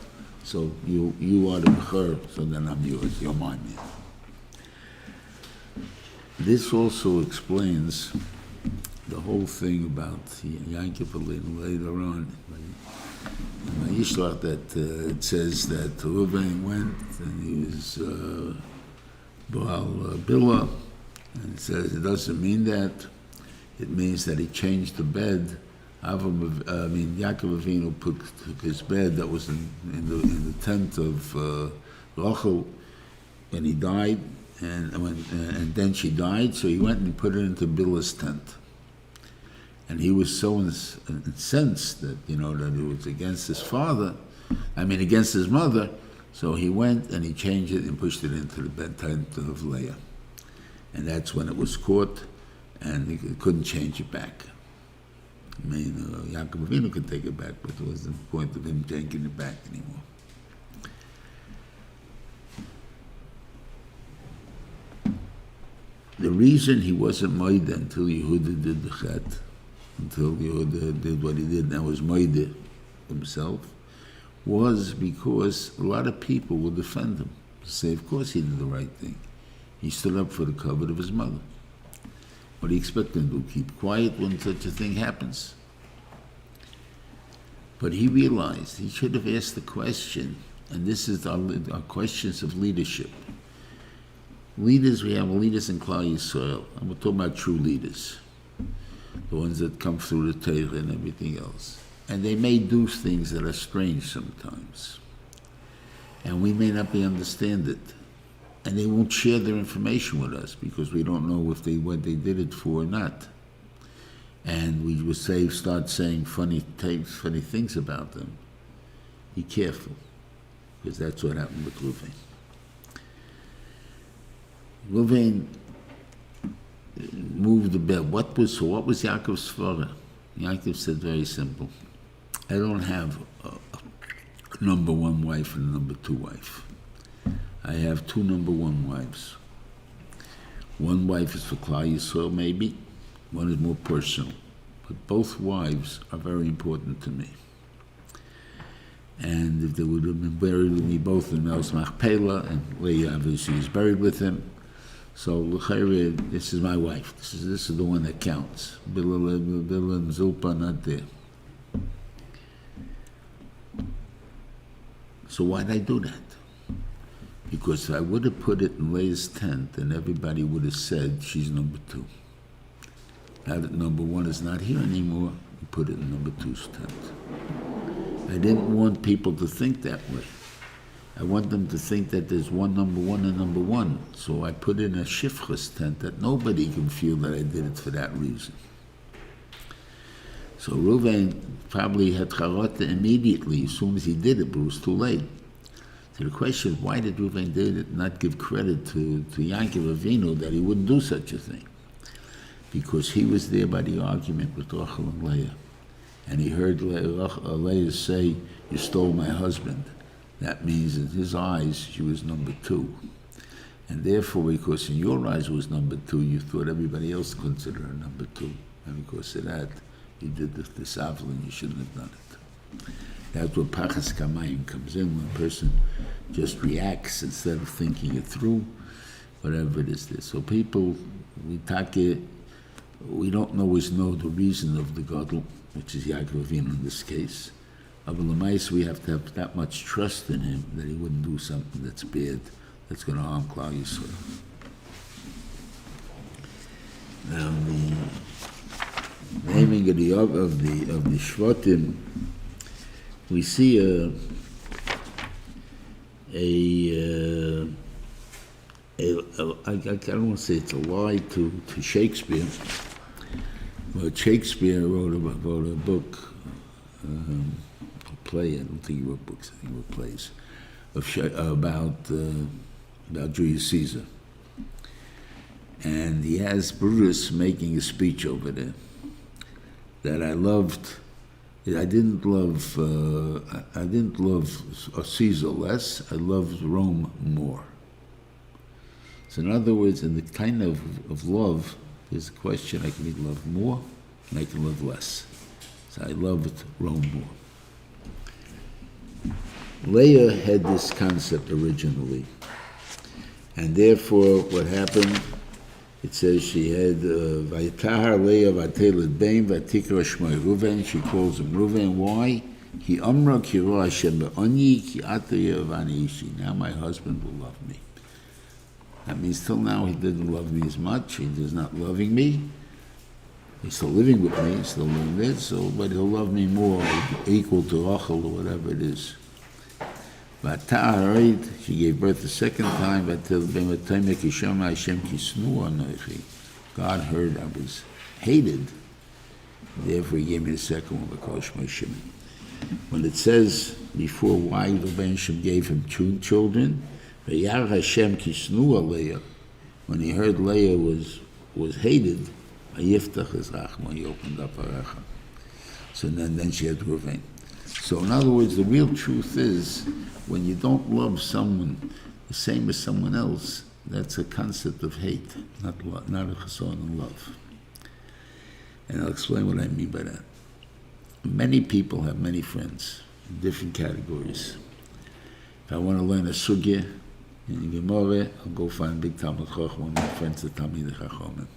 So you are the b'char, so then I'm yours. You're mine, man. This also explains the whole thing about Yankov later on. In Yishlach, that it says that Reuven went and he was Baal Bilah. And it says it doesn't mean that. It means that he changed the bed. Yaakov Avinu took his bed that was in the tent of Rachel, and he died. And then she died, so he went and put it into Bilah's tent. And he was so incensed that that it was against his father, against his mother. So he went and he changed it and pushed it into the bed tent of Leah. And that's when it was caught, and he couldn't change it back. Yaakov Avinu could take it back, but there wasn't the point of him taking it back anymore. The reason he wasn't Moide until Yehuda did the Chet, until Yehuda did what he did, and that was Moide himself, was because a lot of people would defend him, say, of course he did the right thing. He stood up for the covet of his mother. What do you expect him to do? Keep quiet when such a thing happens? But he realized he should have asked the question, and this is our questions of leadership. Leaders, we have leaders in Klal Yisrael, and we're talking about true leaders, the ones that come through the Torah and everything else. And they may do things that are strange sometimes, and we may not understand it. And they won't share their information with us because we don't know what they did it for or not. And we would start saying funny things about them. Be careful, because that's what happened with Reuven. Reuven moved the bed. What was Yaakov's svara? Yaakov said very simple. I don't have a number one wife and a number two wife. I have two number one wives. One wife is for Klal Yisrael, maybe. One is more personal. But both wives are very important to me. And if they would have been buried with me both in Mel's Machpelah, and Leah obviously is buried with him, so this is my wife. This is the one that counts. Bilal and Zulpa not there. So why'd I do that? Because if I would have put it in Leah's tent, then everybody would have said she's number two. Now that number one is not here anymore, we put it in number two's tent. I didn't want people to think that way. I want them to think that there's one number one and number one. So I put in a shifchus tent that nobody can feel that I did it for that reason. So Reuven probably had charata immediately as soon as he did it, but it was too late. So the question is, why did Reuven not give credit to Yaakov Avinu that he wouldn't do such a thing? Because he was there by the argument with Rachel and Leah. And he heard Leah say, "You stole my husband." That means in his eyes, she was number two. And therefore, because in your eyes was number two, you thought everybody else considered her number two. And because of that, you did the savla and you shouldn't have done it. That's where Pachas Kamayim comes in, when a person just reacts instead of thinking it through, whatever it is. So people, we don't always know the reason of the Gadol, which is Yaakov Avinu in this case. But l'mais, we have to have that much trust in him that he wouldn't do something that's bad, that's going to harm Klal Yisrael. Now the naming of the Shvatim, we see I don't want to say it's a lie to Shakespeare, but Shakespeare wrote a book, a play. I don't think he wrote books. I think he wrote plays about Julius Caesar, and he has Brutus making a speech over there that I loved. I didn't love Caesar less. I loved Rome more. So in other words, in the kind of love, there's a question: I can love more, and I can love less. So I loved Rome more. Leah had this concept originally, and therefore, what happened? It says she had Vayitahar Leah Vatelet Bein Vatikra Shmoi Reuven. She calls him Reuven. Why? Ki Amra Kiro Hashem Be'oni Ki Ataya Vani Ishi. Now my husband will love me. That means till now he didn't love me as much. He is not loving me. He's still living with me. He's still doing this. So, but he'll love me more, equal to Rachel or whatever it is. She gave birth the second time. God heard I was hated. Therefore, he gave me the second one because Chumash Shiur. When it says before why Reuven gave him two children, when he heard Leah was hated, he opened up her. So then she had Reuven. So in other words, the real truth is, when you don't love someone the same as someone else, that's a concept of hate, not a chesron in love. And I'll explain what I mean by that. Many people have many friends in different categories. If I want to learn a sugya in Gemara, I'll go find Big Talmud Chacham, one of my friends at Talmidei Chachamim.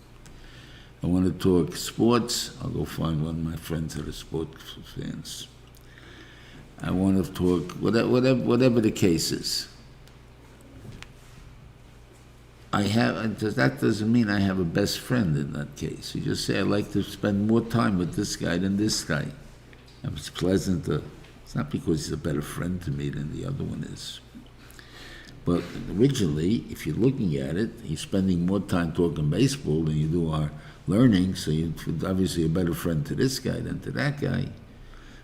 I want to talk sports, I'll go find one of my friends that are sports fans. I want to talk, whatever the case is. That doesn't mean I have a best friend in that case. You just say, I like to spend more time with this guy than this guy. And it's pleasant to, it's not because he's a better friend to me than the other one is. But originally, if you're looking at it, you're spending more time talking baseball than you do our learning, so you're obviously a better friend to this guy than to that guy.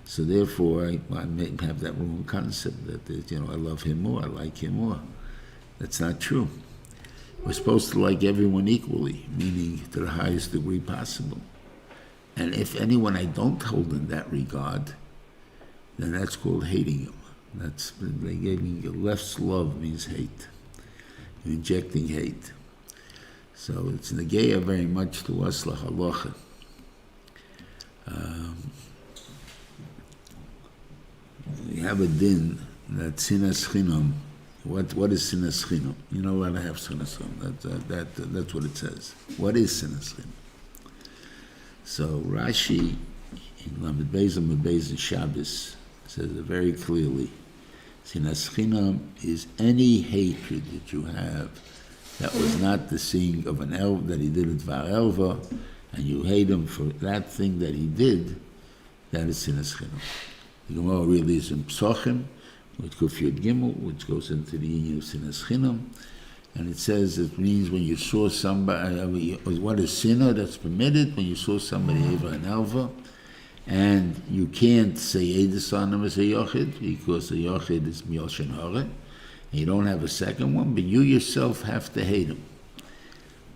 So therefore, I may have that wrong concept that, I love him more, I like him more. That's not true. We're supposed to like everyone equally, meaning to the highest degree possible. And if anyone I don't hold in that regard, then that's called hating him. They gave me less love means hate. You're injecting hate. So it's negeya very much to us lahalacha. We have a din that sinas chinam. What is sinas chinam? You're not allowed to have sinas chinam. That's what it says. What is sinas chinam? So Rashi in Lamed Beis and Beis and Shabbos says it very clearly. Sinas chinam is any hatred that you have that was not the seeing of an elv, that he did it var elva, and you hate him for that thing that he did, that is sinas chinam. The Gemara really is in Psochim, which goes Yud Gimel, which goes into the union of sinas chinam, and it says it means when you saw somebody, what is sinner that's permitted, when you saw somebody over an elva, and you can't say Edis on him as a Yochid, because a Yochid is Miyoshin Hare, and you don't have a second one, but you yourself have to hate him.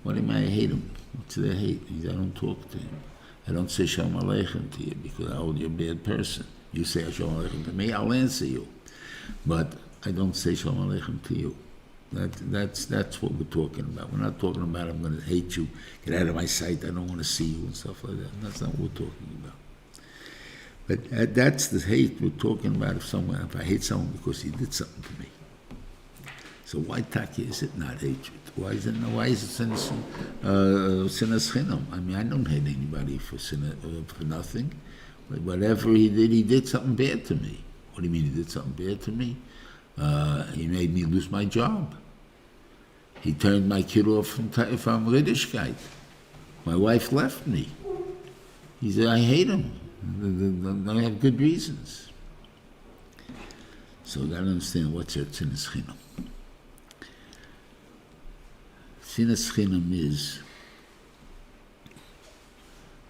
What do you mean I hate him? What's the hate? I don't talk to him. I don't say Shalom Aleichem to you, because I hold you a bad person. You say Shalom Aleichem to me, I'll answer you. But I don't say Shalom Aleichem to you. That's what we're talking about. We're not talking about I'm going to hate you, get out of my sight, I don't want to see you, and stuff like that. That's not what we're talking about. But that's the hate we're talking about. If I hate someone because he did something to me. So why taki is it not hatred? Why is it sinas chinam? I mean, I don't hate anybody for nothing. But whatever he did something bad to me. What do you mean he did something bad to me? He made me lose my job. He turned my kid off from Yiddishkeit. My wife left me. He said, I hate him. I have good reasons. So you got to understand what's your sinas chinam. Sinas chinam is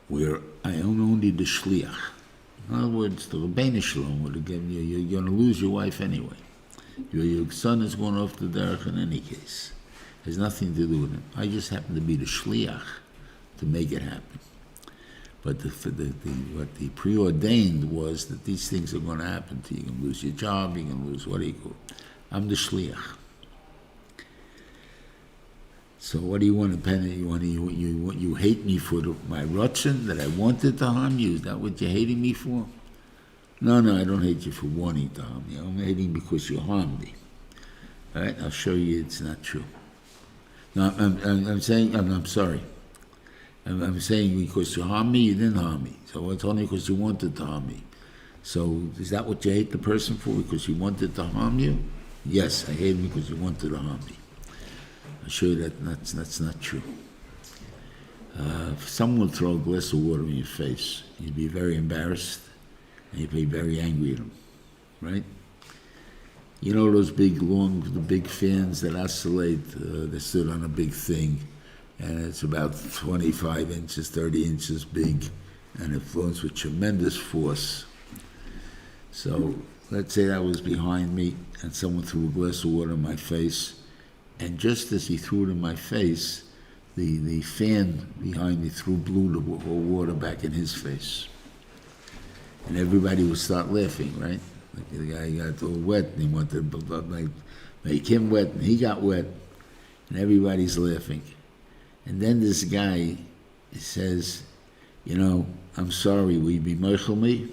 where I am only the shliach. In other words, the Rebbeinu Shalom would have given you, you're going to lose your wife anyway. Your son is going off the derech in any case. It has nothing to do with him. I just happen to be the shliach to make it happen. But what the preordained was that these things are going to happen to you. You're going to lose your job, you're going to lose what do you call it? I'm the shliach. So what do you want to penny? You hate me for my rotzen that I wanted to harm you? Is that what you're hating me for? No, I don't hate you for wanting to harm you. I'm hating because you harmed me. All right, I'll show you it's not true. No, I'm saying, I'm sorry. I'm saying because you harmed me, you didn't harm me. So it's only because you wanted to harm me. So is that what you hate the person for? Because you wanted to harm you? Yes, I hate him because you wanted to harm me. I'll show you that's not true. If someone would throw a glass of water in your face, you'd be very embarrassed and you'd be very angry at them, right? You know those the big fans that oscillate, they sit on a big thing, and it's about 25 inches, 30 inches big, and it flows with tremendous force. So let's say that was behind me, and someone threw a glass of water in my face, and just as he threw it in my face, the fan behind me blew the water back in his face. And everybody would start laughing, right? Like the guy got all wet, and he wanted to make him wet, and he got wet, and everybody's laughing. And then this guy says, I'm sorry, will you be meichel me?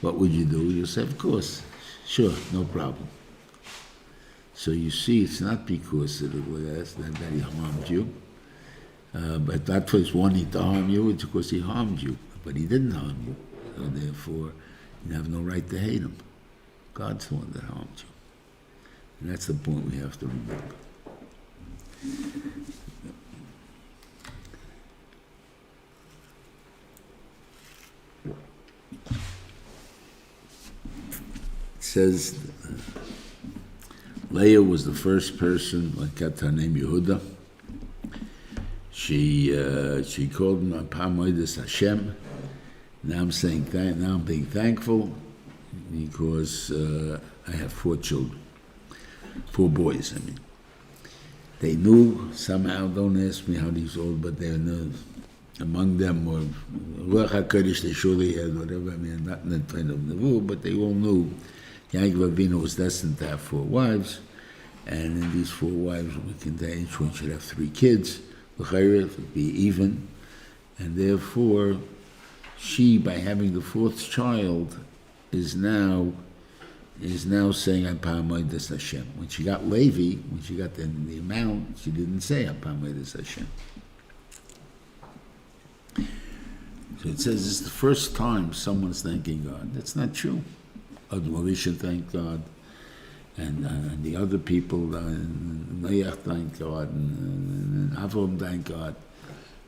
What would you do? You'll say, of course, sure, no problem. So you see, it's not because that he harmed you, but that was wanting to harm you, it's because he harmed you, but he didn't harm you. So therefore, you have no right to hate him. God's the one that harmed you. And that's the point we have to remember. It says Leah was the first person, like got her name Yehuda. She called him Pamoides Hashem. Now I'm being thankful because I have 4 children, 4 boys. I mean, they knew somehow. Don't ask me how these all, but they knew. Among them were Ruach Hakodesh. They surely had whatever. I mean, not in the kind of nevu, but they all knew Yaakov Avinu was destined to have 4 wives, and in these 4 wives, each one should have 3 kids. L'chayre would be even, and therefore, she, by having the 4th child, is now saying Apamoides Hashem. When she got Levi, when she got the amount, she didn't say Apamoides Hashem. So it says it's the first time someone's thanking God. That's not true. We should thank God, and the other people, Noach thank God, and Avram thank God.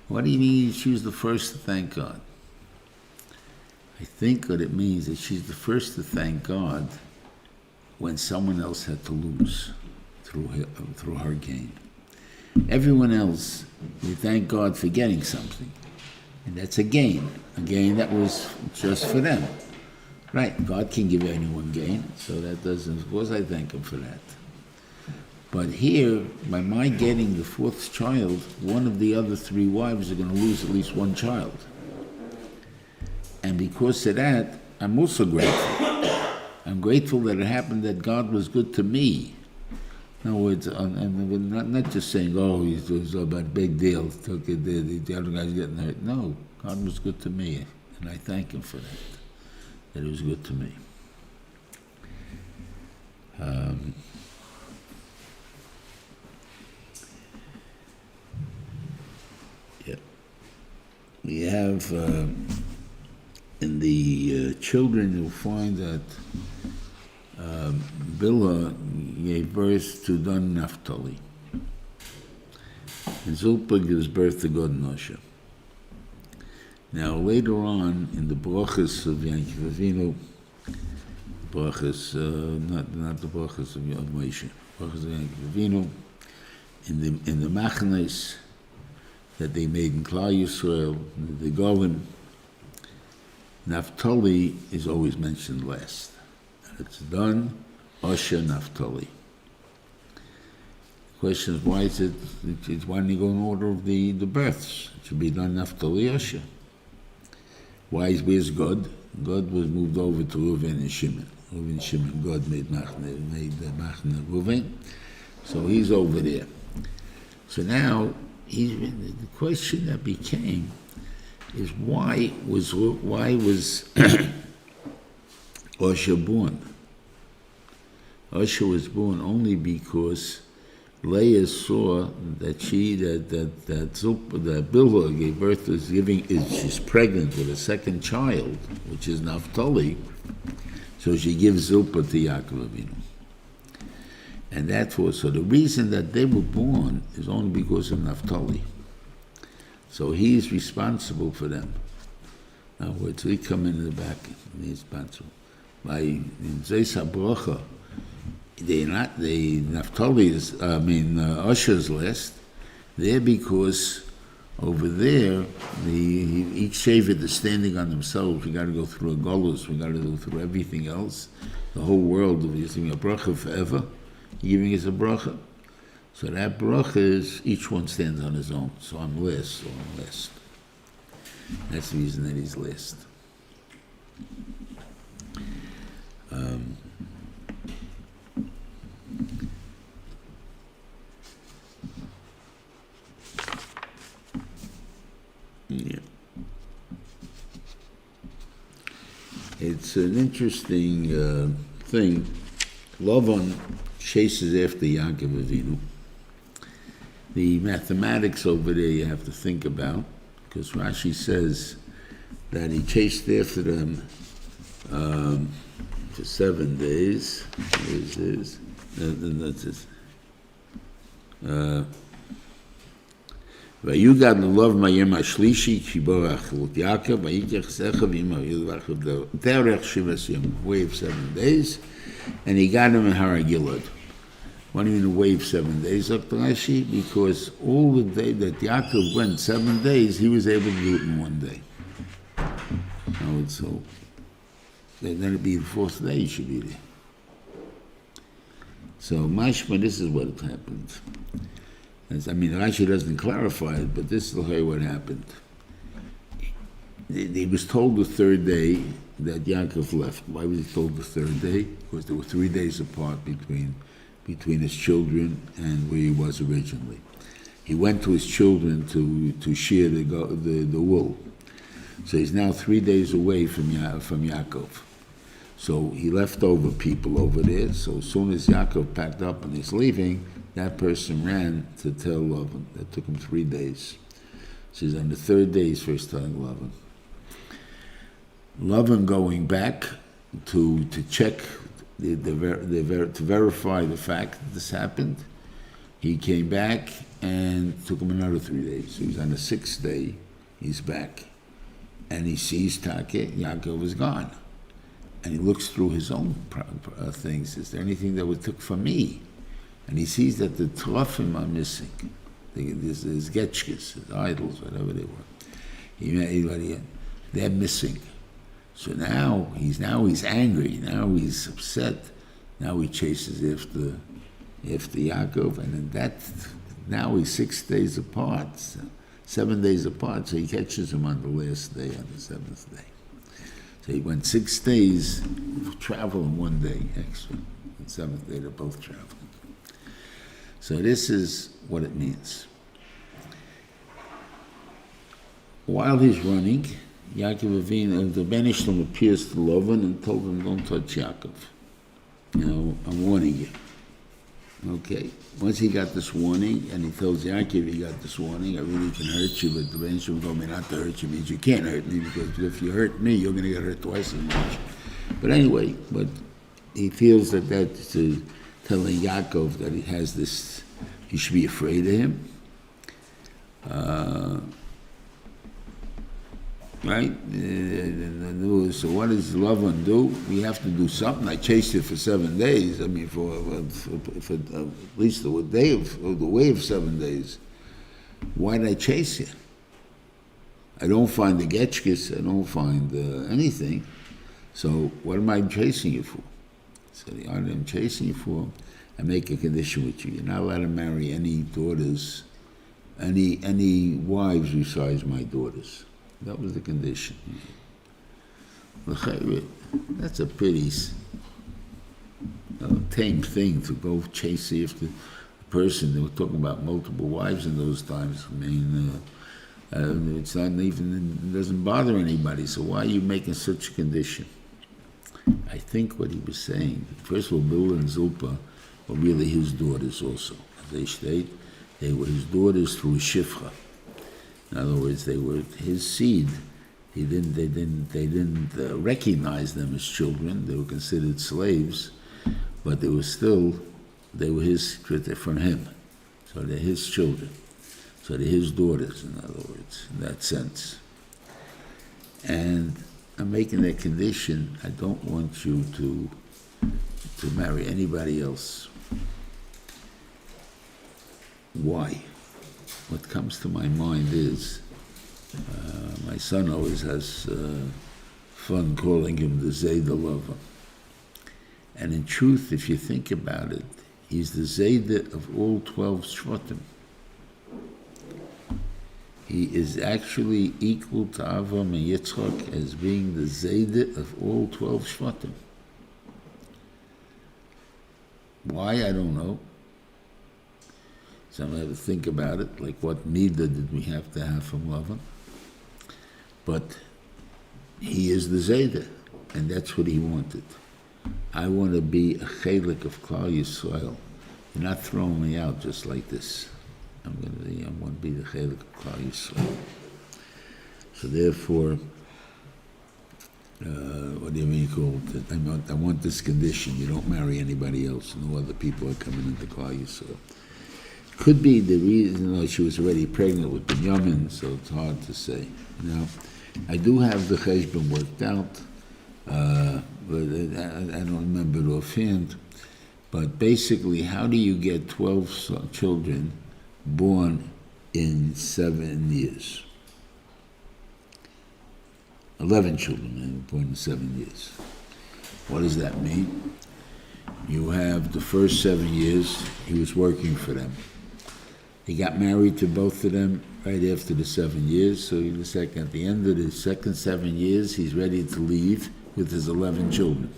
What do you mean she was the first to thank God? I think what it means is she's the first to thank God when someone else had to lose through her gain. Everyone else, we thank God for getting something, and that's a gain that was just for them. Right, God can give anyone gain, so that doesn't, of course I thank Him for that. But here, by my getting the 4th child, one of the other 3 wives are going to lose at least 1 child. And because of that, I'm also grateful. I'm grateful that it happened that God was good to me. In other words, I'm not just saying, oh, it was a big deal, the other guy's getting hurt. No, God was good to me, and I thank Him for that it was good to me. We have in the children, you'll find that Bilhah gave birth to Dan Naphtali, and Zilpah gives birth to Gad and Osher. Now later on in the brachas of Yaakov Avinu, brachas not the brachas of Moshe, brachas of Yaakov Avinu, in the machnes that they made in Klal Yisrael, the Golim, Naphtali is always mentioned last. It's done, Osher Naphtali. The question is, why is it? Why don't you go in order of the births? It should be done Naphtali, Osher. Where's God? God was moved over to Reuven and Shimon. Reuven and Shimon, God made Machne Reuven, so he's over there. So now the question that became is why was Osher born? Osher was born only because Leah saw that Bilhah gave birth she's pregnant with a 2nd child, which is Naphtali, so she gives Zilpah to Yaakov Avinu. And so the reason that they were born is only because of Naphtali. So he's responsible for them. In other words, we come in the back and he's responsible. In Zeis HaBrocha, Naphtali's, Osher's list, there because over there, each Shevet is standing on themselves. We got to go through a Golus, we got to go through everything else. The whole world is using a bracha forever, giving us a bracha. So that bracha is, each one stands on his own. So I'm last, That's the reason that he's last. Yeah. It's an interesting thing. Lavan chases after Yaakov Avinu. The mathematics over there you have to think about, because Rashi says that he chased after them for 7 days. That's it. ויוגד ללוב מהיום השלישי כשיבורך חילות יעקב ויקח סכב עמו ילבח דרך 7 יום, way of 7 days, and he got him in Haragilad. What do you mean a way of 7 days, Dr. Rashi? Because all the day that Yaakov went 7 days, he was able to do it in 1 day. So then it'd be the 4th day he should be there. So mashma, this is what happened. Rashi doesn't clarify it, but this is what happened. He was told the 3rd day that Yaakov left. Why was he told the 3rd day? Because there were 3 days apart between his children and where he was originally. He went to his children to shear the wool. So he's now 3 days away from Yaakov. So he left over people over there. So as soon as Yaakov packed up and he's leaving, that person ran to tell Reuven. That took him 3 days. So he's on the 3rd day he's first telling Reuven. Reuven going back to check, to verify the fact that this happened. He came back and took him another 3 days. So he's on the 6th day, he's back. And he sees Yaakov is gone. And he looks through his own things. Is there anything that was took from me? And he sees that the terafim are missing. His getchkes, his idols, whatever they were. They're missing. So now he's angry. Now he's upset. Now he chases after Yaakov, and now he's 6 days apart, 7 days apart. So he catches him on the last day, on the 7th day. So he went 6 days travel in 1 day extra. The 7th day they're both traveling. So this is what it means. While he's running, Yaakov Avinu, the Benishlam appears to Reuven and told him, "Don't touch Yaakov. I'm warning you." Okay. Once he got this warning, and he tells Yaakov, "He got this warning. I really can hurt you, but the Benishlam told me not to hurt you. Means you can't hurt me, because if you hurt me, you're going to get hurt twice as much." But anyway, he feels that that's telling Yaakov that he has this. He should be afraid of him. Right? So what does Reuven do? We have to do something. I chased you for 7 days. I mean, for at least the way of 7 days. Why did I chase you? I don't find the getchkis. I don't find anything. So what am I chasing you for? So the item I'm chasing you for, I make a condition with you. You're not allowed to marry any daughters, any wives besides my daughters. That was the condition. That's a pretty tame thing to go chase after a person. They were talking about multiple wives in those times. I mean, it's not even, it doesn't bother anybody. So why are you making such a condition? I think what he was saying, first of all, Bill and Zulpa were really his daughters also. As they state, they were his daughters through Shifra. In other words, they were his seed. They didn't recognize them as children. They were considered slaves, but they were his from him. So they're his children. So they're his daughters, in other words, in that sense. And I'm making that condition. I don't want you to marry anybody else. Why? What comes to my mind is, my son always has fun calling him the Zayda lover. And in truth, if you think about it, he's the Zayda of all 12 Shvatim. He is actually equal to Avram and Yitzchak as being the Zayda of all 12 Shvatim. Why? I don't know. Some have to think about it, like what Mida did we have to have from Reuven? But he is the Zayda, and that's what he wanted. I want to be a chelik of Klal Yisrael. You're not throwing me out just like this. I want to be the chelik of Klal Yisrael. So therefore, whatever you call it. I want this condition. You don't marry anybody else. No other people are coming into Klal Yisrael. Could be the reason, she was already pregnant with Binyamin, so it's hard to say. Now, I do have the cheshbon worked out, but I don't remember it offhand. But basically, how do you get 12 children born in 7 years? 11 children born in 7 years. What does that mean? You have the first 7 years, he was working for them. He got married to both of them right after the 7 years, so at the end of the second 7 years, he's ready to leave with his 11 children.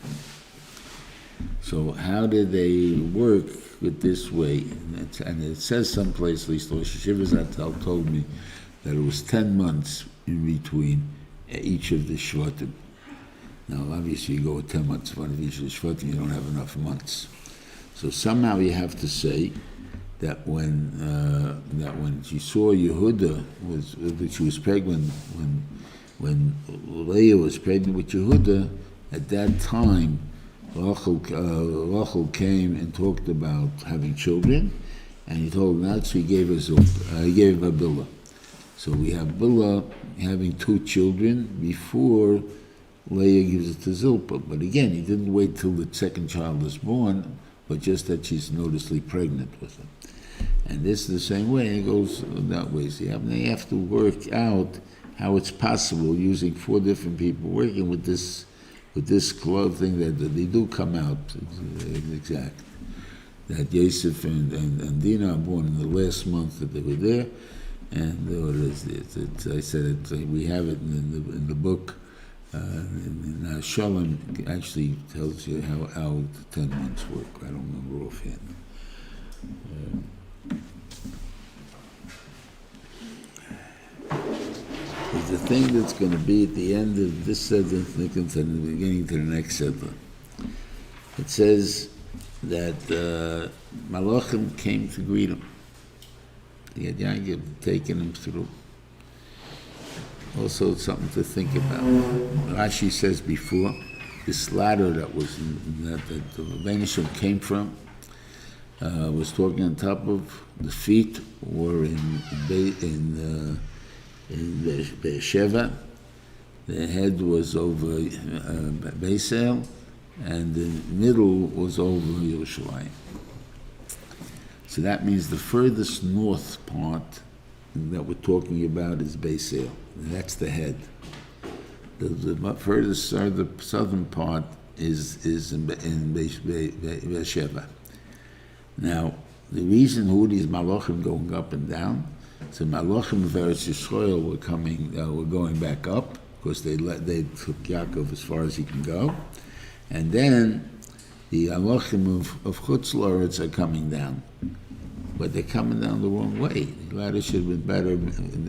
So how did they work with this way? And it says someplace, at least Rosh Hashanah told me, that it was 10 months in between each of the Shvatim. Now, obviously, you go with 10 months in front of each of the Shvatim, you don't have enough months. So somehow you have to say that when she saw Yehuda that she was pregnant, when Leah was pregnant with Yehuda, at that time Rachel came and talked about having children, and he told her not, so he gave her Bilhah. So we have Bilhah having 2 children before Leah gives it to Zilpah. But again, he didn't wait till the second child is born, but just that she's noticeably pregnant with him. And this is the same way, it goes that way. So they have to work out how it's possible using 4 different people working with this thing that they do come out exact. That Yosef and Dinah are born in the last month that they were there, and what is it? I said it. We have it in the book. In Shalom actually tells you how the 10 months work. I don't remember offhand. The thing that's going to be at the end of this sentence, and the beginning to the next sentence, it says that Malachim came to greet him. He had Yaakov taken him through. Also, it's something to think about. Rashi says before, this ladder that the Vayeitzai came from was talking on top of the feet, or in Beersheva. The head was over Beisel, and the middle was over Yerushalayim. So that means the furthest north part that we're talking about is Beisel. That's the head. The furthest southern part is in Beersheva. Now, the reason who these malachim going up and down, so malachim of Eretz Yisrael were going back up because they took Yaakov as far as he can go, and then the malachim of Chutz La'aretz are coming down, but they're coming down the wrong way. The ladder should have been better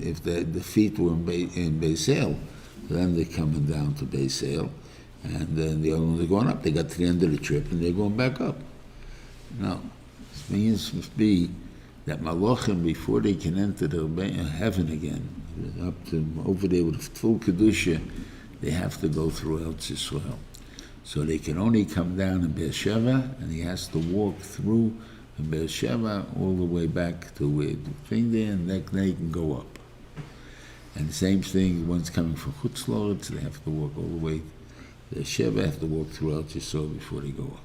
if the feet were in Beisel. Then they're coming down to Beisel, and then the other ones are going up. They got to the end of the trip and they're going back up. No, this means must be that malachim, before they can enter the heaven again, up to over there with full kedusha, they have to go through Eretz Yisrael. So they can only come down in Beersheva, and he has to walk through in Beersheva all the way back to where the thing there, and then he can go up. And the same thing, one's coming from Chutz La'aretz, they have to walk all the way. The Sheva have to walk through Eretz Yisrael before they go up.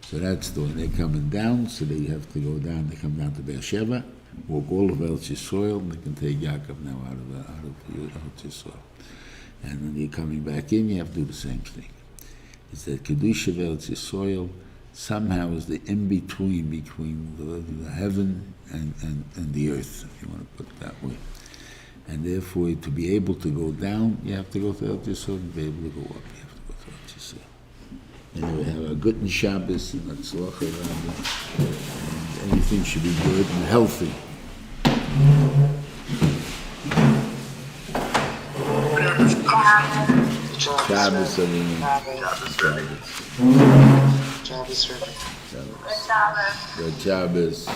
So that's the way they're coming down, so they have to go down. They come down to Beersheva, walk all of Eretz Yisrael, and they can take Yaakov now out of Eretz Yisrael. And when you're coming back in, you have to do the same thing. It's that Kedusha of Eretz Yisrael somehow is the between the heaven and the earth, if you want to put it that way. And therefore, to be able to go down, you have to go to Eretz Yisrael. To be able to go up, you have to go to Eretz Yisrael. Anyway, have a good Shabbos and Hatzlacha, and everything should be good and healthy. Shabbos, everyone. Shabbos. Shabbos, Reuven. Good Shabbos.